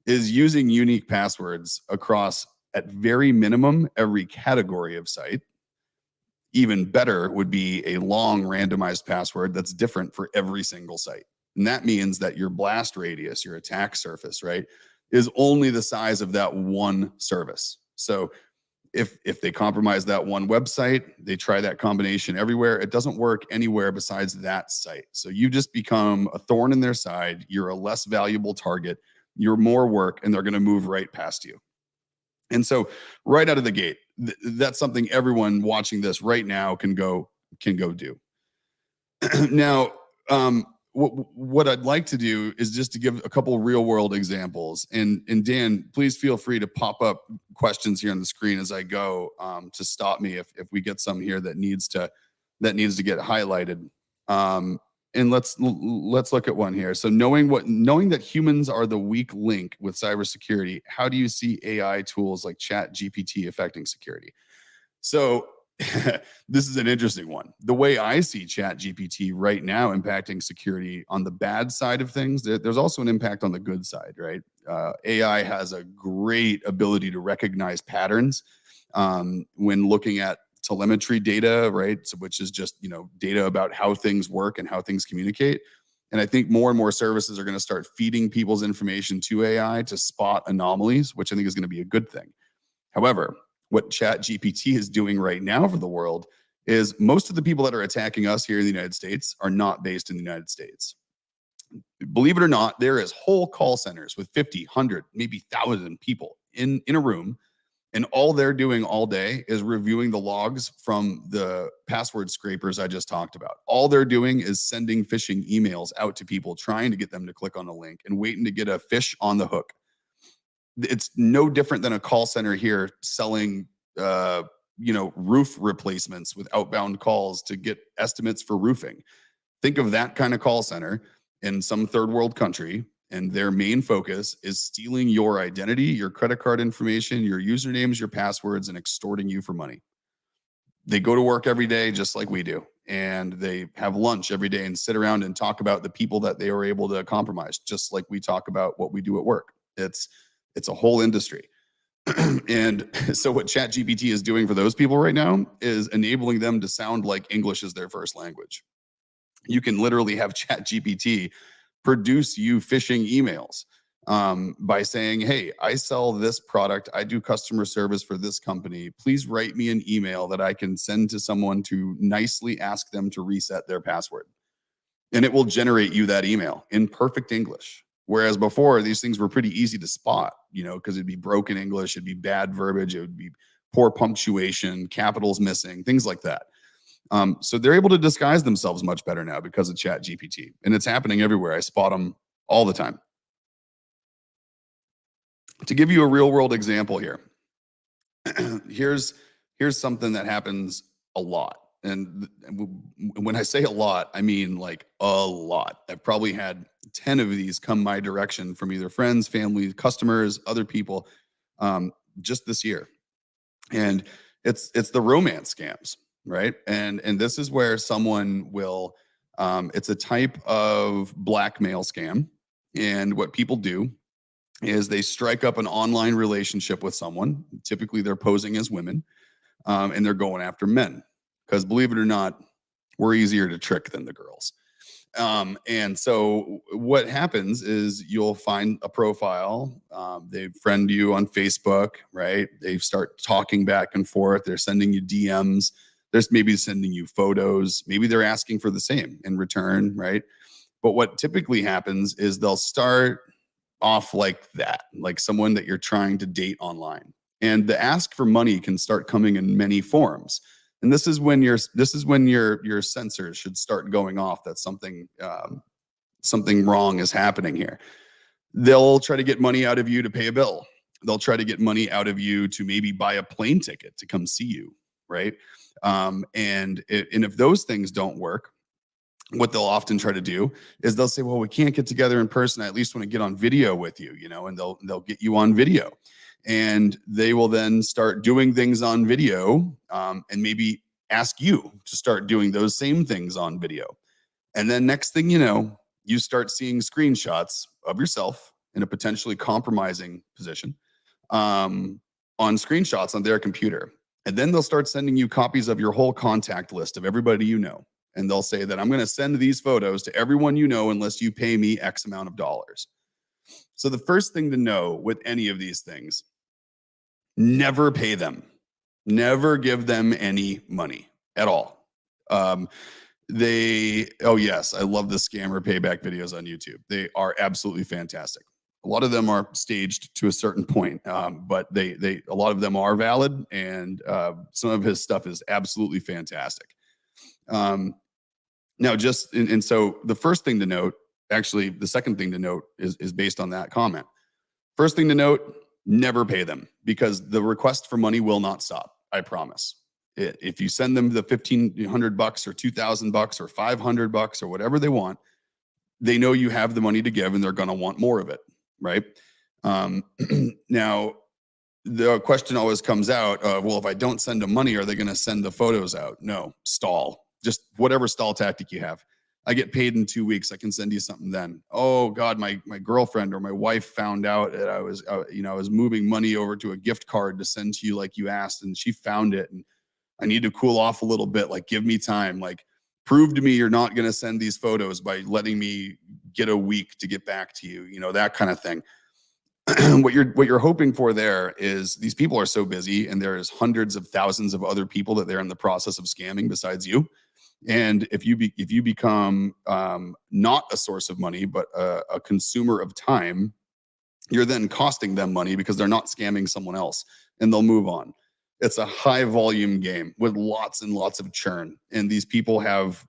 is using unique passwords across, at very minimum, every category of site. Even better would be a long randomized password that's different for every single site. And that means that your blast radius, your attack surface, right, is only the size of that one service. So if they compromise that one website, they try that combination everywhere, it doesn't work anywhere besides that site. So you just become a thorn in their side. You're a less valuable target. You're more work, and they're going to move right past you. And so right out of the gate, that's something everyone watching this right now can go do. Now, what I'd like to do is just to give a couple real world examples. And Dan, please feel free to pop up questions here on the screen as I go, to stop me if we get some here that needs to get highlighted. And let's look at one here. So knowing that humans are the weak link with cybersecurity, how do you see AI tools like ChatGPT affecting security? So this is an interesting one. The way I see ChatGPT right now impacting security on the bad side of things, there's also an impact on the good side, right? AI has a great ability to recognize patterns when looking at telemetry data, right? So, which is just, data about how things work and how things communicate. And I think more and more services are going to start feeding people's information to AI to spot anomalies, which I think is going to be a good thing. However, what ChatGPT is doing right now for the world is most of the people that are attacking us here in the United States are not based in the United States. Believe it or not, there is whole call centers with 50, 100, maybe 1,000 people in a room, and all they're doing all day is reviewing the logs from the password scrapers I just talked about. All they're doing is sending phishing emails out to people, trying to get them to click on a link and waiting to get a fish on the hook. It's no different than a call center here selling roof replacements with outbound calls to get estimates for roofing. Think of that kind of call center in some third world country, and their main focus is stealing your identity, your credit card information, your usernames, your passwords, and extorting you for money. They go to work every day just like we do, and they have lunch every day and sit around and talk about the people that they were able to compromise, just like we talk about what we do at work. It's a whole industry. And so what ChatGPT is doing for those people right now is enabling them to sound like English is their first language. You can literally have ChatGPT produce you phishing emails by saying, hey, I sell this product. I do customer service for this company. Please write me an email that I can send to someone to nicely ask them to reset their password. And it will generate you that email in perfect English. Whereas before, these things were pretty easy to spot, because it'd be broken English, it'd be bad verbiage, it would be poor punctuation, capitals missing, things like that. So they're able to disguise themselves much better now because of ChatGPT, and it's happening everywhere. I spot them all the time. To give you a real world example here, here's something that happens a lot. And when I say a lot, I mean like a lot. I've probably had 10 of these come my direction from either friends, family, customers, other people, just this year. And it's the romance scams, right? And this is where someone will, it's a type of blackmail scam. And what people do is they strike up an online relationship with someone. Typically they're posing as women, and they're going after men. Because believe it or not, we're easier to trick than the girls. And so what happens is you'll find a profile. They friend you on Facebook, right? They start talking back and forth. They're sending you DMs. There's maybe sending you photos. Maybe they're asking for the same in return, right? But what typically happens is they'll start off like that, like someone that you're trying to date online. And the ask for money can start coming in many forms. And this is when your sensors should start going off that something something wrong is happening here. They'll try to get money out of you to pay a bill. They'll try to get money out of you to maybe buy a plane ticket to come see you, right? And if those things don't work, what they'll often try to do is they'll say, well, we can't get together in person. I at least want to get on video with you, and they'll get you on video. And they will then start doing things on video, and maybe ask you to start doing those same things on video. And then next thing you know, you start seeing screenshots of yourself in a potentially compromising position, on screenshots on their computer. And then they'll start sending you copies of your whole contact list of everybody you know. And they'll say that I'm going to send these photos to everyone you know unless you pay me X amount of dollars. So the first thing to know with any of these things, never pay them. Never give them any money at all. Oh yes, I love the scammer payback videos on YouTube. They are absolutely fantastic. A lot of them are staged to a certain point, but a lot of them are valid, and some of his stuff is absolutely fantastic. Now, so the first thing to note, actually, the second thing to note is based on that comment. First thing to note, never pay them, because the request for money will not stop. I promise. If you send them the $1,500 or $2,000 or $500 or whatever they want, they know you have the money to give, and they're going to want more of it, right? Now, the question always comes out of, well, if I don't send them money, are they going to send the photos out? No, stall. Just whatever stall tactic you have. I get paid in 2 weeks. I can send you something then. Oh God, my girlfriend or my wife found out that I was moving money over to a gift card to send to you like you asked, and she found it, and I need to cool off a little bit. Like, give me time. Like, prove to me you're not going to send these photos by letting me get a week to get back to you. That kind of thing. What you're hoping for there is, these people are so busy, and there's hundreds of thousands of other people that they're in the process of scamming besides you. And if you become not a source of money, but a consumer of time, you're then costing them money because they're not scamming someone else, and they'll move on. It's a high volume game with lots and lots of churn. And these people have,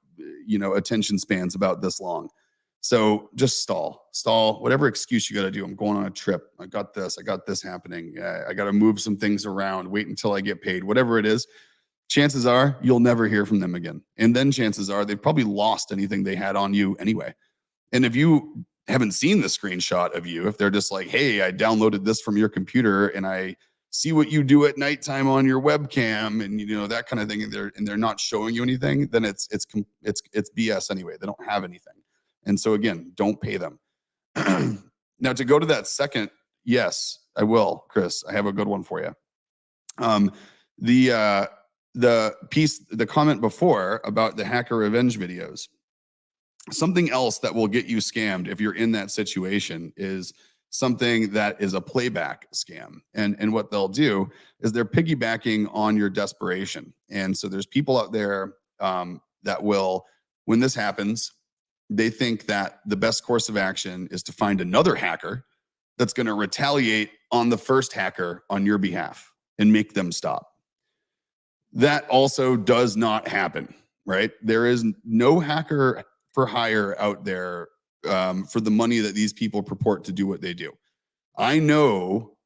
attention spans about this long. So just stall, whatever excuse you got to do. I'm going on a trip. I got this happening. I got to move some things around, wait until I get paid, whatever it is. Chances are you'll never hear from them again. And then chances are they've probably lost anything they had on you anyway. And if you haven't seen the screenshot of you, if they're just like, hey, I downloaded this from your computer and I see what you do at nighttime on your webcam and that kind of thing, and they're not showing you anything, then it's BS anyway. They don't have anything. And so again, don't pay them. Now, to go to that second, yes, I will, Chris. I have a good one for you. The comment before about the hacker revenge videos, something else that will get you scammed if you're in that situation is something that is a playback scam. And what they'll do is they're piggybacking on your desperation. And so there's people out there that will, when this happens, they think that the best course of action is to find another hacker that's going to retaliate on the first hacker on your behalf and make them stop. That also does not happen, right? There is no hacker for hire out there for the money that these people purport to do what they do. I know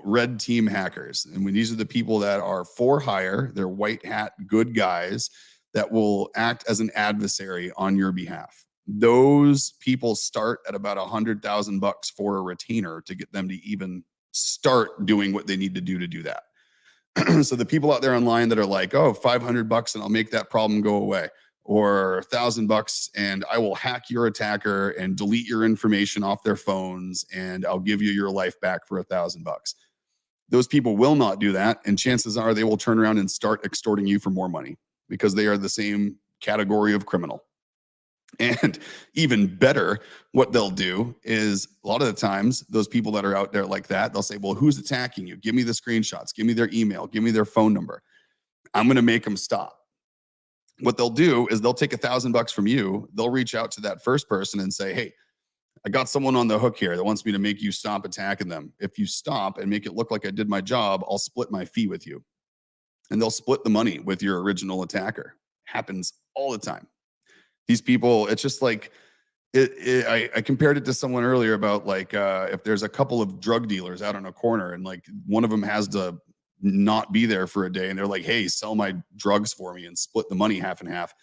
red team hackers, and when these are the people that are for hire, they're white hat good guys that will act as an adversary on your behalf. Those people start at about $100,000 for a retainer to get them to even start doing what they need to do that. So the people out there online that are like, oh, $500 and I'll make that problem go away, or $1,000 and I will hack your attacker and delete your information off their phones and I'll give you your life back for $1,000. Those people will not do that. And chances are they will turn around and start extorting you for more money because they are the same category of criminal. And even better, what they'll do is a lot of the times, those people that are out there like that, they'll say, well, who's attacking you? Give me the screenshots, give me their email, give me their phone number. I'm going to make them stop. What they'll do is they'll take $1,000 from you. They'll reach out to that first person and say, hey, I got someone on the hook here that wants me to make you stop attacking them. If you stop and make it look like I did my job, I'll split my fee with you. And they'll split the money with your original attacker. Happens all the time. These people, it's just like, I compared it to someone earlier about like if there's a couple of drug dealers out on a corner and like one of them has to not be there for a day and they're like, hey, sell my drugs for me and split the money half and half.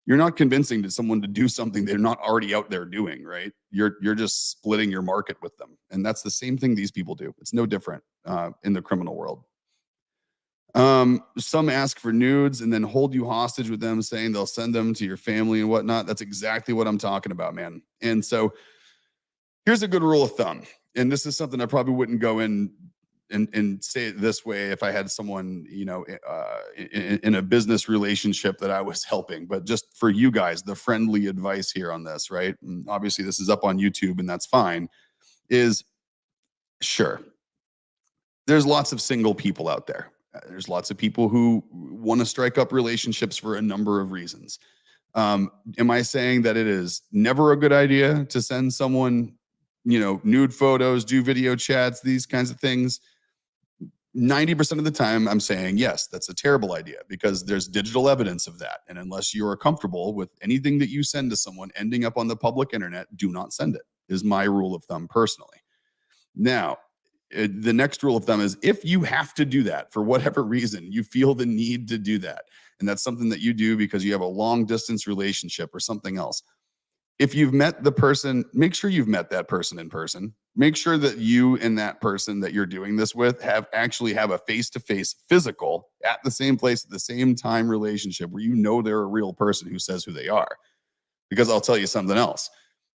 You're not convincing to someone to do something they're not already out there doing, right? You're just splitting your market with them. And that's the same thing these people do. It's no different in the criminal world. Some ask for nudes and then hold you hostage with them, saying they'll send them to your family and whatnot. That's exactly what I'm talking about, man. And so here's a good rule of thumb. And this is something I probably wouldn't go in and say it this way if I had someone, in a business relationship that I was helping. But just for you guys, the friendly advice here on this, right? And obviously, this is up on YouTube, and that's fine. Is sure, there's lots of single people out there. There's lots of people who want to strike up relationships for a number of reasons. Am I saying that it is never a good idea to send someone, nude photos, do video chats, these kinds of things? 90% of the time, I'm saying, yes, that's a terrible idea because there's digital evidence of that. And unless you are comfortable with anything that you send to someone ending up on the public internet, do not send it, is my rule of thumb personally. Now, the next rule of thumb is if you have to do that for whatever reason, you feel the need to do that, and that's something that you do because you have a long distance relationship or something else. If you've met the person, make sure you've met that person in person. Make sure that you and that person that you're doing this with have a face-to-face physical at the same place at the same time relationship where they're a real person who says who they are. Because I'll tell you something else.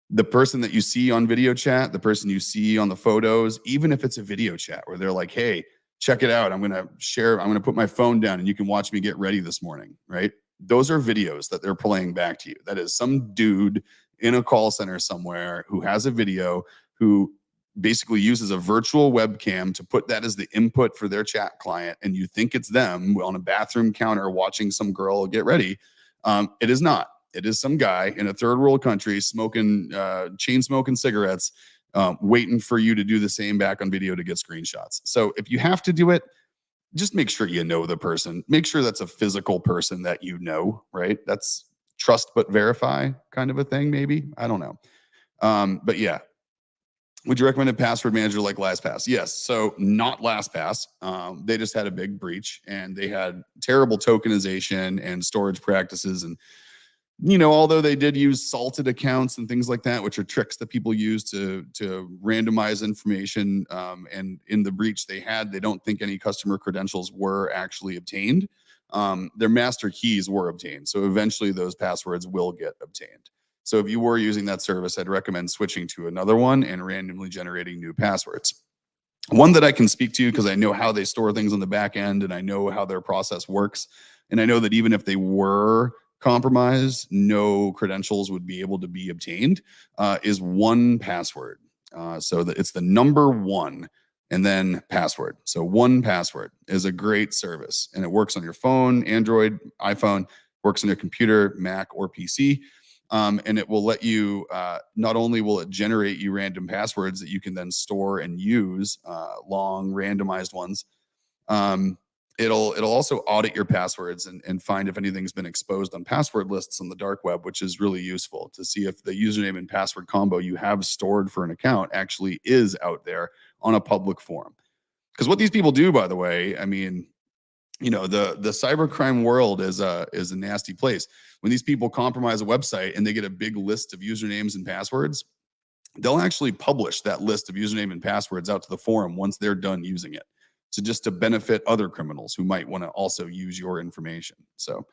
The person that you see on video chat, the person you see on the photos, even if it's a video chat where they're like, hey, check it out. I'm going to put my phone down and you can watch me get ready this morning, right? Those are videos that they're playing back to you. That is some dude in a call center somewhere who has a video, who basically uses a virtual webcam to put that as the input for their chat client. And you think it's them on a bathroom counter watching some girl get ready. It is not. It is some guy in a third world country smoking, chain smoking cigarettes, waiting for you to do the same back on video to get screenshots. So if you have to do it, just make sure you know the person. Make sure that's a physical person that you know, right? That's trust but verify kind of a thing, maybe. I don't know. But yeah. Would you recommend a password manager like LastPass? Yes. So not LastPass. They just had a big breach and they had terrible tokenization and storage practices. And although they did use salted accounts and things like that, which are tricks that people use to randomize information, and in the breach they don't think any customer credentials were actually obtained. Their master keys were obtained. So eventually those passwords will get obtained. So if you were using that service, I'd recommend switching to another one and randomly generating new passwords. One that I can speak to because I know how they store things on the back end and I know how their process works. And I know that even if they were compromised, no credentials would be able to be obtained, is 1Password. So that it's the number 1 and then password. So 1Password is a great service and it works on your phone, Android, iPhone, works on your computer, Mac or PC. And it will let you, not only will it generate you random passwords that you can then store and use, long randomized ones. It'll also audit your passwords and find if anything's been exposed on password lists on the dark web, which is really useful to see if the username and password combo you have stored for an account actually is out there on a public forum. Because what these people do, by the way, I mean, the cybercrime world is a nasty place. When these people compromise a website and they get a big list of usernames and passwords, they'll actually publish that list of username and passwords out to the forum once they're done using it. So just to benefit other criminals who might want to also use your information. So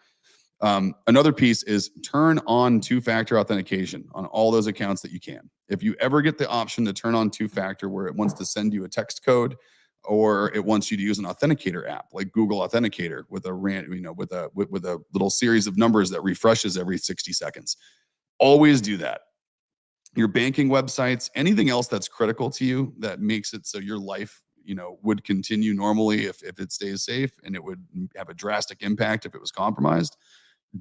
another piece is turn on two-factor authentication on all those accounts that you can. If you ever get the option to turn on two-factor where it wants to send you a text code or it wants you to use an authenticator app like Google Authenticator with a little series of numbers that refreshes every 60 seconds, always do that. Your banking websites, anything else that's critical to you that makes it so your life would continue normally if it stays safe, and it would have a drastic impact if it was compromised.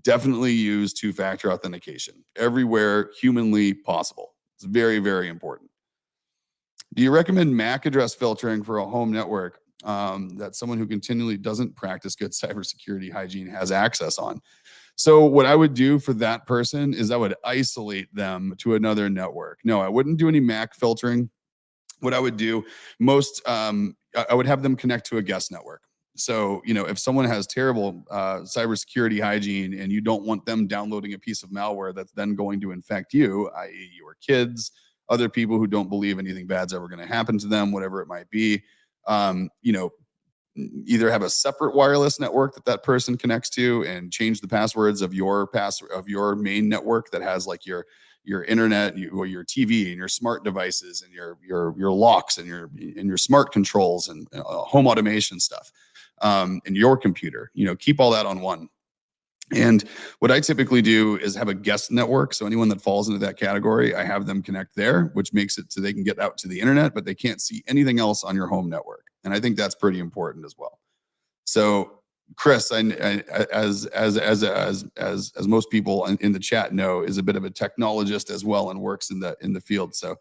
Definitely use two-factor authentication everywhere humanly possible. It's very, very important. Do you recommend MAC address filtering for a home network that someone who continually doesn't practice good cybersecurity hygiene has access on? So what I would do for that person is I would isolate them to another network. No, I wouldn't do any MAC filtering. What I would do I would have them connect to a guest network. So, if someone has terrible cybersecurity hygiene and you don't want them downloading a piece of malware that's then going to infect you, i.e. your kids, other people who don't believe anything bad's ever going to happen to them, whatever it might be, either have a separate wireless network that person connects to and change the passwords of your main network that has like your internet or your TV and your smart devices and your locks and your smart controls and home automation stuff, and your computer. Keep all that on one. And what I typically do is have a guest network. So anyone that falls into that category, I have them connect there, which makes it so they can get out to the internet, but they can't see anything else on your home network. And I think that's pretty important as well. So Chris, as most people in the chat know, is a bit of a technologist as well and works in the field. So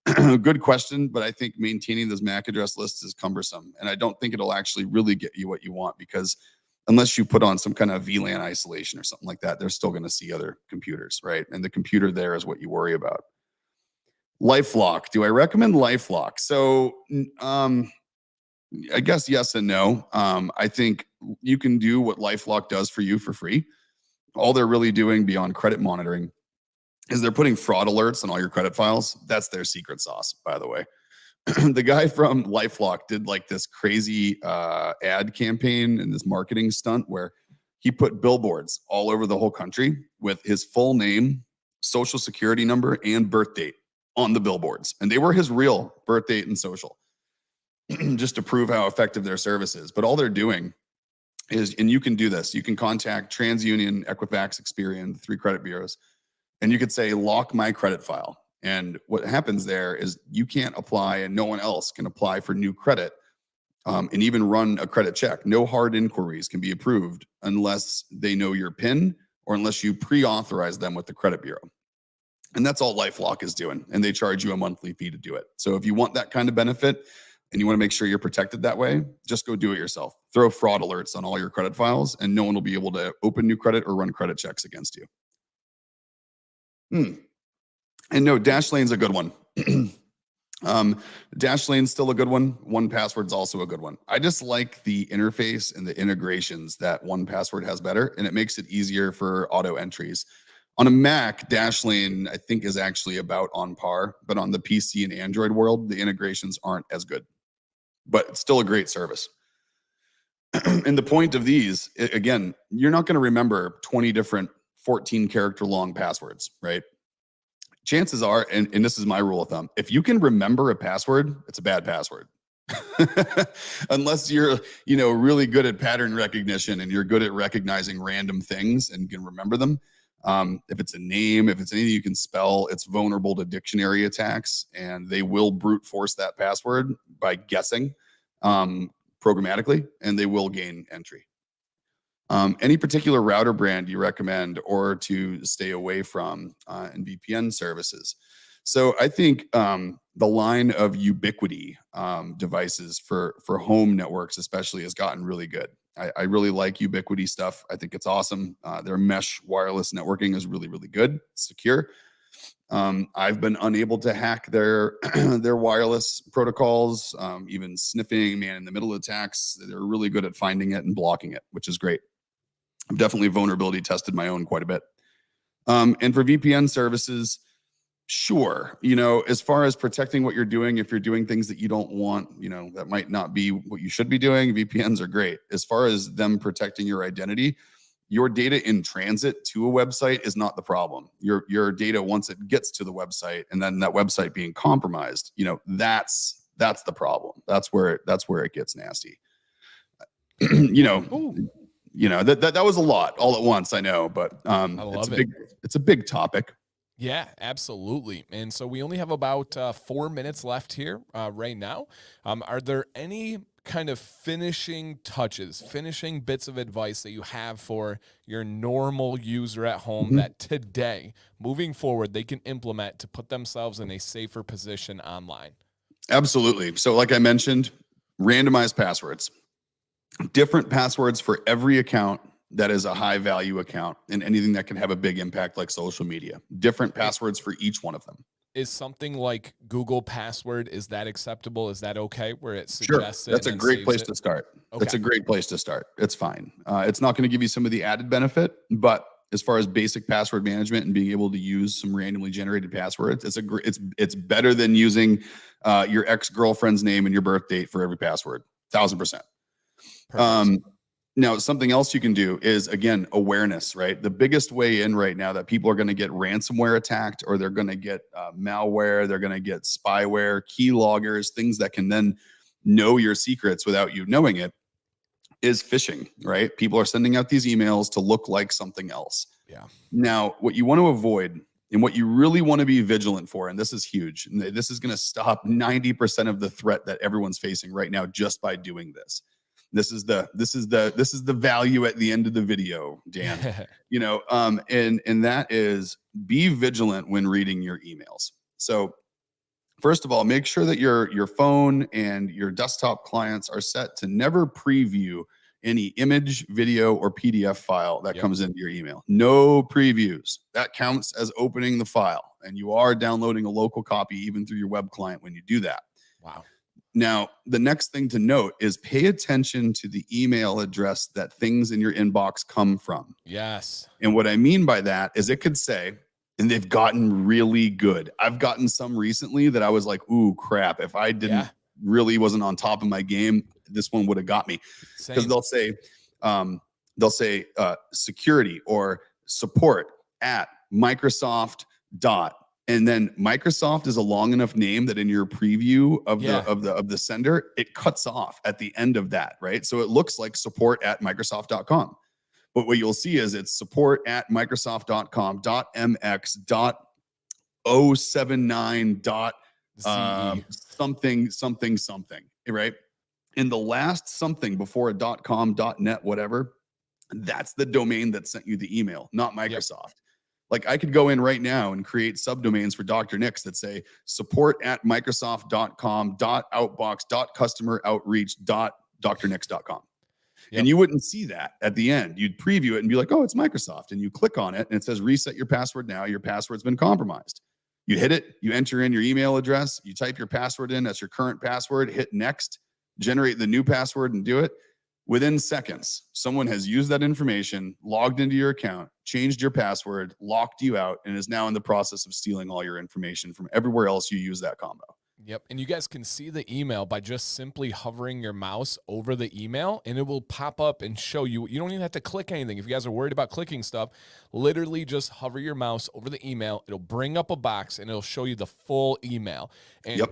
good question, but I think maintaining those MAC address lists is cumbersome, and I don't think it'll actually really get you what you want, because unless you put on some kind of VLAN isolation or something like that, they're still going to see other computers, right? And the computer there is what you worry about. LifeLock. Do I recommend LifeLock? So, I guess yes and no. I think you can do what LifeLock does for you for free. All they're really doing beyond credit monitoring is they're putting fraud alerts on all your credit files. That's their secret sauce, by the way. The guy from LifeLock did like this crazy ad campaign and this marketing stunt where he put billboards all over the whole country with his full name, social security number, and birth date on the billboards. And they were his real birth date and social, just to prove how effective their service is. But all they're doing is, and you can do this, you can contact TransUnion, Equifax, Experian, the 3 credit bureaus, and you could say, lock my credit file. And what happens there is you can't apply, and no one else can apply for new credit, and even run a credit check. No hard inquiries can be approved unless they know your PIN or unless you pre-authorize them with the credit bureau. And that's all LifeLock is doing. And they charge you a monthly fee to do it. So if you want that kind of benefit and you want to make sure you're protected that way, just go do it yourself. Throw fraud alerts on all your credit files, and no one will be able to open new credit or run credit checks against you. And no, Dashlane's a good one. Dashlane's still a good one. 1Password's also a good one. I just like the interface and the integrations that 1Password has better, and it makes it easier for auto entries. On a Mac, Dashlane, I think, is actually about on par, but on the PC and Android world, the integrations aren't as good. But it's still a great service. And the point of these, again, you're not going to remember 20 different 14-character long passwords, right? Chances are, and this is my rule of thumb, if you can remember a password, it's a bad password. Unless you're, really good at pattern recognition and you're good at recognizing random things and can remember them. If it's a name, if it's anything you can spell, it's vulnerable to dictionary attacks, and they will brute force that password by guessing programmatically, and they will gain entry. Any particular router brand you recommend or to stay away from in VPN services? So I think the line of Ubiquiti devices for home networks especially has gotten really good. I really like Ubiquiti stuff. I think it's awesome. Their mesh wireless networking is really, really good, secure. I've been unable to hack their wireless protocols, even sniffing, man-in-the-middle attacks. They're really good at finding it and blocking it, which is great. I've definitely vulnerability tested my own quite a bit. And for VPN services, sure, as far as protecting what you're doing, if you're doing things that you don't want, that might not be what you should be doing, VPNs are great. As far as them protecting your identity, your data in transit to a website is not the problem. Your data, once it gets to the website and then that website being compromised, that's the problem. That's where it gets nasty. That was a lot all at once, I know, but it's a big topic. Yeah, absolutely. And so we only have about 4 minutes left here right now. Are there any kind of finishing touches, finishing bits of advice that you have for your normal user at home that today, moving forward, they can implement to put themselves in a safer position online? Absolutely. So like I mentioned, randomized passwords. Different passwords for every account that is a high value account, and anything that can have a big impact like social media. Different passwords for each one of them. Is something like Google password, is that acceptable? Is that okay? Where it Sure, suggests it that's a and then great saves place it? to start. Okay. That's a great place to start. It's fine. It's not going to give you some of the added benefit, but as far as basic password management and being able to use some randomly generated passwords, it's better than using your ex-girlfriend's name and your birth date for every password. 1000%. Perfect. Now, something else you can do is, again, awareness, right? The biggest way in right now that people are going to get ransomware attacked, or they're going to get malware, they're going to get spyware, keyloggers, things that can then know your secrets without you knowing it, is phishing, right? People are sending out these emails to look like something else. Yeah. Now, what you want to avoid and what you really want to be vigilant for, and this is huge, and this is going to stop 90% of the threat that everyone's facing right now just by doing this. This is the value at the end of the video, Dan. And that is, be vigilant when reading your emails. So first of all, make sure that your phone and your desktop clients are set to never preview any image, video, or PDF file that comes into your email. No previews. That counts as opening the file, and you are downloading a local copy even through your web client when you do that. Wow. Now, the next thing to note is pay attention to the email address that things in your inbox come from. Yes. And what I mean by that is, it could say, and they've gotten really good. I've gotten some recently that I was like, ooh, crap. If I really wasn't on top of my game, this one would have got me. Because they'll say security or support at Microsoft dot. And then Microsoft is a long enough name that in your preview of the sender, it cuts off at the end of that, right? So it looks like support at Microsoft.com. But what you'll see is it's support at Microsoft.com.mx.079 something, right? And the last something before a .com, .net, whatever, that's the domain that sent you the email, not Microsoft. Yep. Like, I could go in right now and create subdomains for Dr. Nix that say support at Microsoft.com.outbox.customeroutreach.drnix.com. Yep. And you wouldn't see that at the end. You'd preview it and be like, oh, it's Microsoft. And you click on it and it says reset your password now. Your password's been compromised. You hit it, you enter in your email address, you type your password in, that's your current password, hit next, generate the new password and do it. Within seconds, someone has used that information, logged into your account, changed your password, locked you out, and is now in the process of stealing all your information from everywhere else you use that combo. Yep. And you guys can see the email by just simply hovering your mouse over the email, and it will pop up and show you. You don't even have to click anything. If you guys are worried about clicking stuff, literally just hover your mouse over the email. It'll bring up a box and it'll show you the full email. And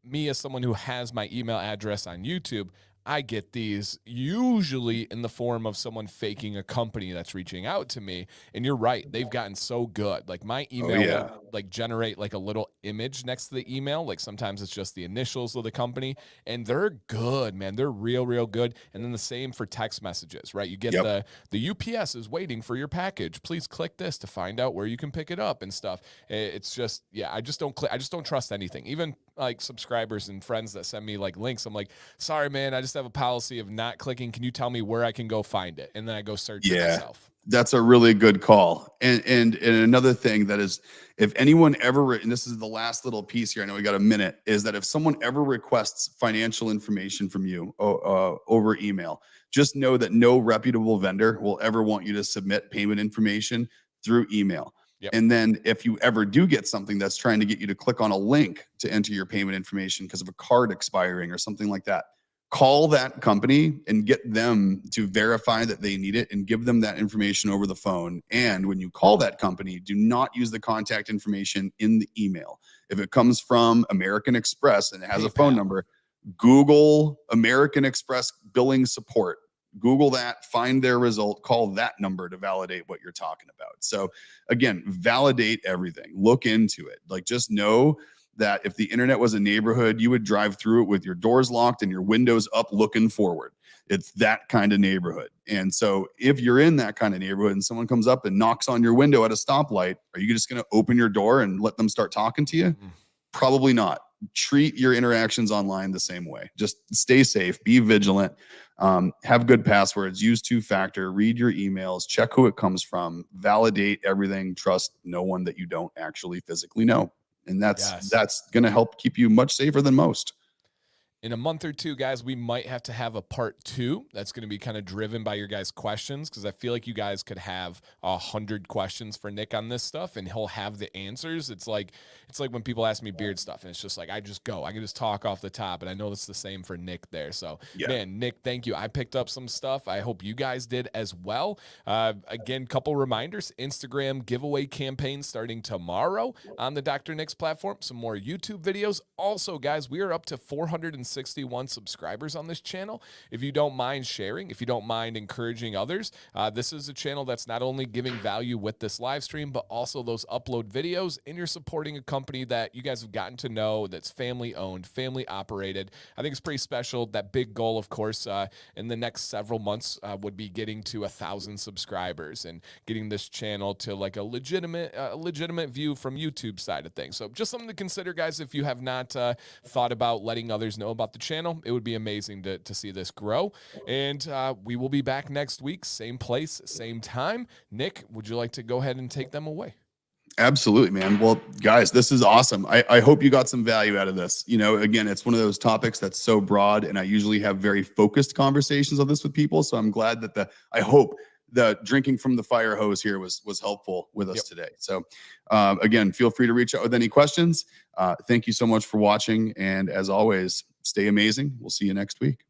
me, as someone who has my email address on YouTube, I get these usually in the form of someone faking a company that's reaching out to me. And you're right. They've gotten so good. Like, my email will like generate like a little image next to the email. Like, sometimes it's just the initials of the company, and they're good, man. They're real good. And then the same for text messages, right? You get the UPS is waiting for your package. Please click this to find out where you can pick it up and stuff. It's just, I just don't trust anything. Even like subscribers and friends that send me like links, I'm like, sorry, man, I just have a policy of not clicking. Can you tell me where I can go find it? And then I go search it myself. That's a really good call. And another thing that is, if anyone ever, and this is the last little piece here, I know we got a minute, is that if someone ever requests financial information from you over email, just know that no reputable vendor will ever want you to submit payment information through email. Yep. And then if you ever do get something that's trying to get you to click on a link to enter your payment information because of a card expiring or something like that, call that company and get them to verify that they need it and give them that information over the phone. And when you call that company, do not use the contact information in the email. If it comes from American Express and it has a phone number, Google American Express billing support. Google that, find their result, call that number to validate what you're talking about. So again, validate everything, look into it. Like, just know that if the internet was a neighborhood, you would drive through it with your doors locked and your windows up looking forward. It's that kind of neighborhood. And so if you're in that kind of neighborhood and someone comes up and knocks on your window at a stoplight, are you just going to open your door and let them start talking to you? Probably not. treat your interactions online the same way. Just stay safe, be vigilant, have good passwords, use 2-factor, read your emails, check who it comes from, validate everything, trust no one that you don't actually physically know. And that's going to help keep you much safer than most. In a month or two, guys, we might have to have a part 2 that's going to be kind of driven by your guys' questions, because I feel like you guys could have 100 questions for Nick on this stuff and he'll have the answers. It's like when people ask me beard stuff and it's just like I can just talk off the top, and I know it's the same for Nick there. So man, Nick, thank you. I picked up some stuff. I hope you guys did as well. Again, couple reminders: Instagram giveaway campaign starting tomorrow on the Dr. Nick's platform. Some more YouTube videos. Also, guys, we are up to 461 subscribers on this channel. If you don't mind sharing, if you don't mind encouraging others, this is a channel that's not only giving value with this live stream, but also those upload videos, and you're supporting a company that you guys have gotten to know, that's family owned, family operated. I think it's pretty special. That big goal, of course, in the next several months would be getting to 1,000 subscribers and getting this channel to like a legitimate view from YouTube side of things. So just something to consider, guys. If you have not thought about letting others know about the channel, it would be amazing to see this grow. And we will be back next week, same place, same time. Nick, would you like to go ahead and take them away? Absolutely, man. Well, guys, this is awesome. I hope you got some value out of this. You know, again, it's one of those topics that's so broad, and I usually have very focused conversations on this with people. So I'm glad that I hope the drinking from the fire hose here was helpful with us today. So again, feel free to reach out with any questions. Thank you so much for watching. And as always, stay amazing. We'll see you next week.